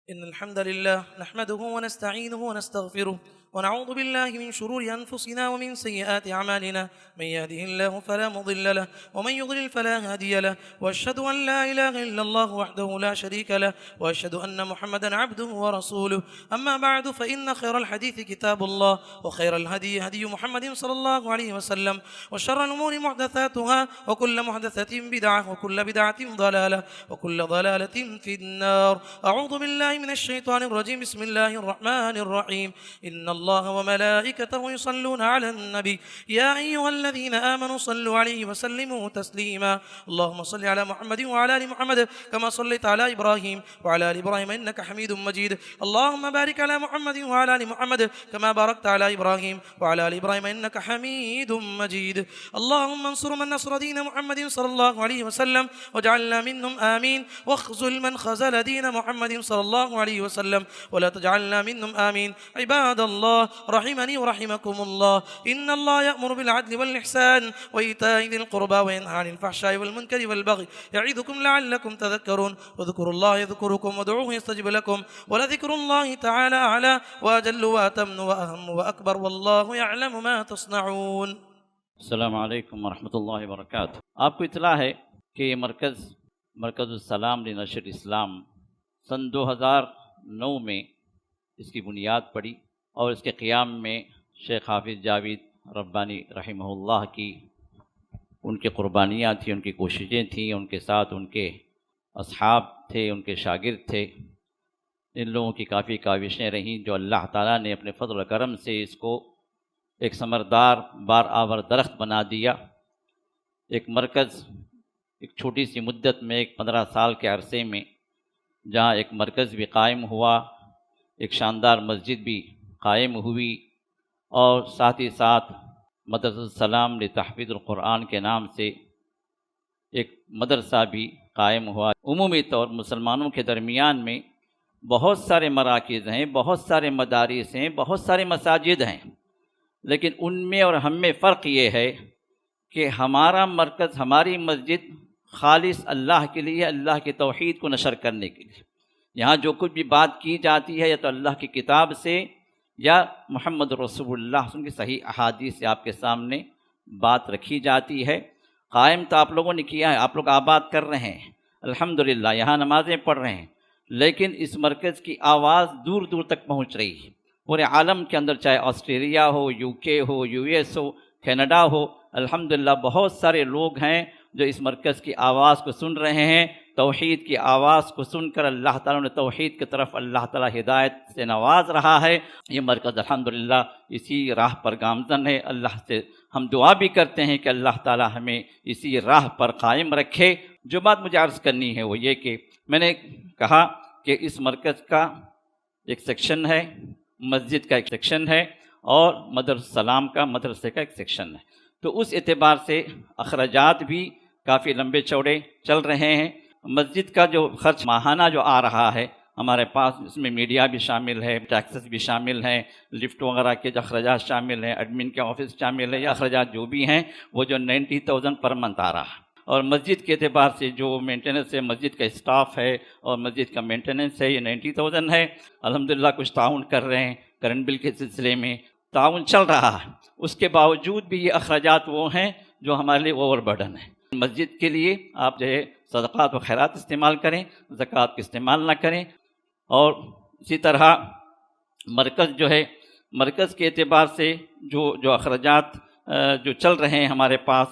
Speaker 2: إن الحمد لله نحمده ونستعينه ونستغفره ونعوذ بالله من شرور أنفسنا ومن سيئات أعمالنا، من يهده الله فلا مضل له ومن يضلل فلا هادي له، وأشهد أن لا إله إلا الله وحده لا شريك له، وأشهد أن محمدا عبده ورسوله. أما بعد فإن خير الحديث كتاب الله، وخير الهدي هدي محمد صلى الله عليه وسلم، وشر الأمور محدثاتها، وكل محدثة بدعة، وكل بدعة ضلالة، وكل ضلالة في النار. أعوذ بالله من الشيطان الرجيم. بسم الله الرحمن الرحيم. إن الله وملائكته يصلون على النبي يا أيها الذين آمنوا صلوا عليه وسلموا تسليما. اللهم صل على محمد وعلى آل محمد كما صليت على إبراهيم وعلى آل إبراهيم إنك حميد مجيد. اللهم بارك على محمد وعلى آل محمد كما باركت على إبراهيم وعلى آل إبراهيم إنك حميد مجيد. اللهم انصر من نصر دين محمد صلى الله عليه وسلم واجعلنا منهم آمين، واخذل من خذل دين محمد صلى الله عليه وسلم ولا تجعلنا منهم آمين. عباد الله رحمني ورحمكم الله، إن الله يأمر بالعدل والإحسان وإيتاء ذي القربى وينهى عن الفحشاء والمنكر والبغي يعظكم لعلكم تذكرون. واذكروا الله يذكركم وادعوه يستجب لكم ولذكر الله تعالى أعلى وأجل وأتم وأهم وأكبر والله يعلم ما تصنعون.
Speaker 3: السلام علیکم ورحمۃ اللہ وبرکاتہ. آپ کو اطلاع ہے کہ یہ مرکز السلام لنشر اسلام سن 2009 میں اس کی بنیاد پڑی اور اس کے قیام میں شیخ حافظ جاوید ربانی رحمہ اللہ کی ان کی قربانیاں تھیں، ان کی کوششیں تھیں، ان کے ساتھ ان کے اصحاب تھے، ان کے شاگرد تھے. ان لوگوں کی کافی کاوشیں رہیں جو اللہ تعالیٰ نے اپنے فضل و کرم سے اس کو ایک ثمردار بار آور درخت بنا دیا. ایک مرکز ایک چھوٹی سی مدت میں، ایک 15 سال کے عرصے میں، جہاں ایک مرکز بھی قائم ہوا، ایک شاندار مسجد بھی قائم ہوئی، اور ساتھ ہی ساتھ مدرسۃ السلام لتحفیظ القرآن کے نام سے ایک مدرسہ بھی قائم ہوا. عمومی طور مسلمانوں کے درمیان میں بہت سارے مراکز ہیں، بہت سارے مدارس ہیں، بہت سارے مساجد ہیں، لیکن ان میں اور ہم میں فرق یہ ہے کہ ہمارا مرکز، ہماری مسجد خالص اللہ کے لیے، اللہ کی توحید کو نشر کرنے کے لیے. یہاں جو کچھ بھی بات کی جاتی ہے یا تو اللہ کی کتاب سے یا محمد رسول اللہ کی صحیح احادیث سے آپ کے سامنے بات رکھی جاتی ہے. قائم تو آپ لوگوں نے کیا ہے، آپ لوگ آباد کر رہے ہیں الحمدللہ، یہاں نمازیں پڑھ رہے ہیں، لیکن اس مرکز کی آواز دور دور تک پہنچ رہی ہے پورے عالم کے اندر، چاہے آسٹریلیا ہو، یو کے ہو، یو ایس ہو، کینیڈا ہو. الحمدللہ بہت سارے لوگ ہیں جو اس مرکز کی آواز کو سن رہے ہیں. توحید کی آواز کو سن کر اللہ تعالیٰ نے توحید کی طرف اللہ تعالیٰ ہدایت سے نواز رہا ہے. یہ مرکز الحمدللہ اسی راہ پر گامزن ہے. اللہ سے ہم دعا بھی کرتے ہیں کہ اللہ تعالیٰ ہمیں اسی راہ پر قائم رکھے. جو بات مجھے عرض کرنی ہے وہ یہ کہ میں نے کہا کہ اس مرکز کا ایک سیکشن ہے، مسجد کا ایک سیکشن ہے، اور مدرسۃ السلام کا، مدرسے کا ایک سیکشن ہے. تو اس اعتبار سے اخراجات بھی کافی لمبے چوڑے چل رہے ہیں. مسجد کا جو خرچ ماہانہ جو آ رہا ہے ہمارے پاس، اس میں میڈیا بھی شامل ہے، ٹیکسز بھی شامل ہیں، لفٹ وغیرہ کے جو اخراجات شامل ہیں، ایڈمن کے آفس شامل ہے، یا اخراجات جو بھی ہیں وہ جو 90,000 پر منتھ آ رہا ہے. اور مسجد کے اعتبار سے جو مینٹیننس ہے، مسجد کا اسٹاف ہے اور مسجد کا مینٹیننس ہے، یہ 90,000 ہے. الحمدللہ کچھ تعاون کر رہے ہیں، کرنٹ بل کے سلسلے میں تعاون چل رہا ہے. اس کے باوجود بھی یہ اخراجات وہ ہیں جو ہمارے لیے اوور برڈن ہے. مسجد کے لیے آپ جو ہے صدقات و خیرات استعمال کریں، زکوٰۃ کا استعمال نہ کریں. اور اسی طرح مرکز جو ہے، مرکز کے اعتبار سے جو اخراجات جو چل رہے ہیں ہمارے پاس،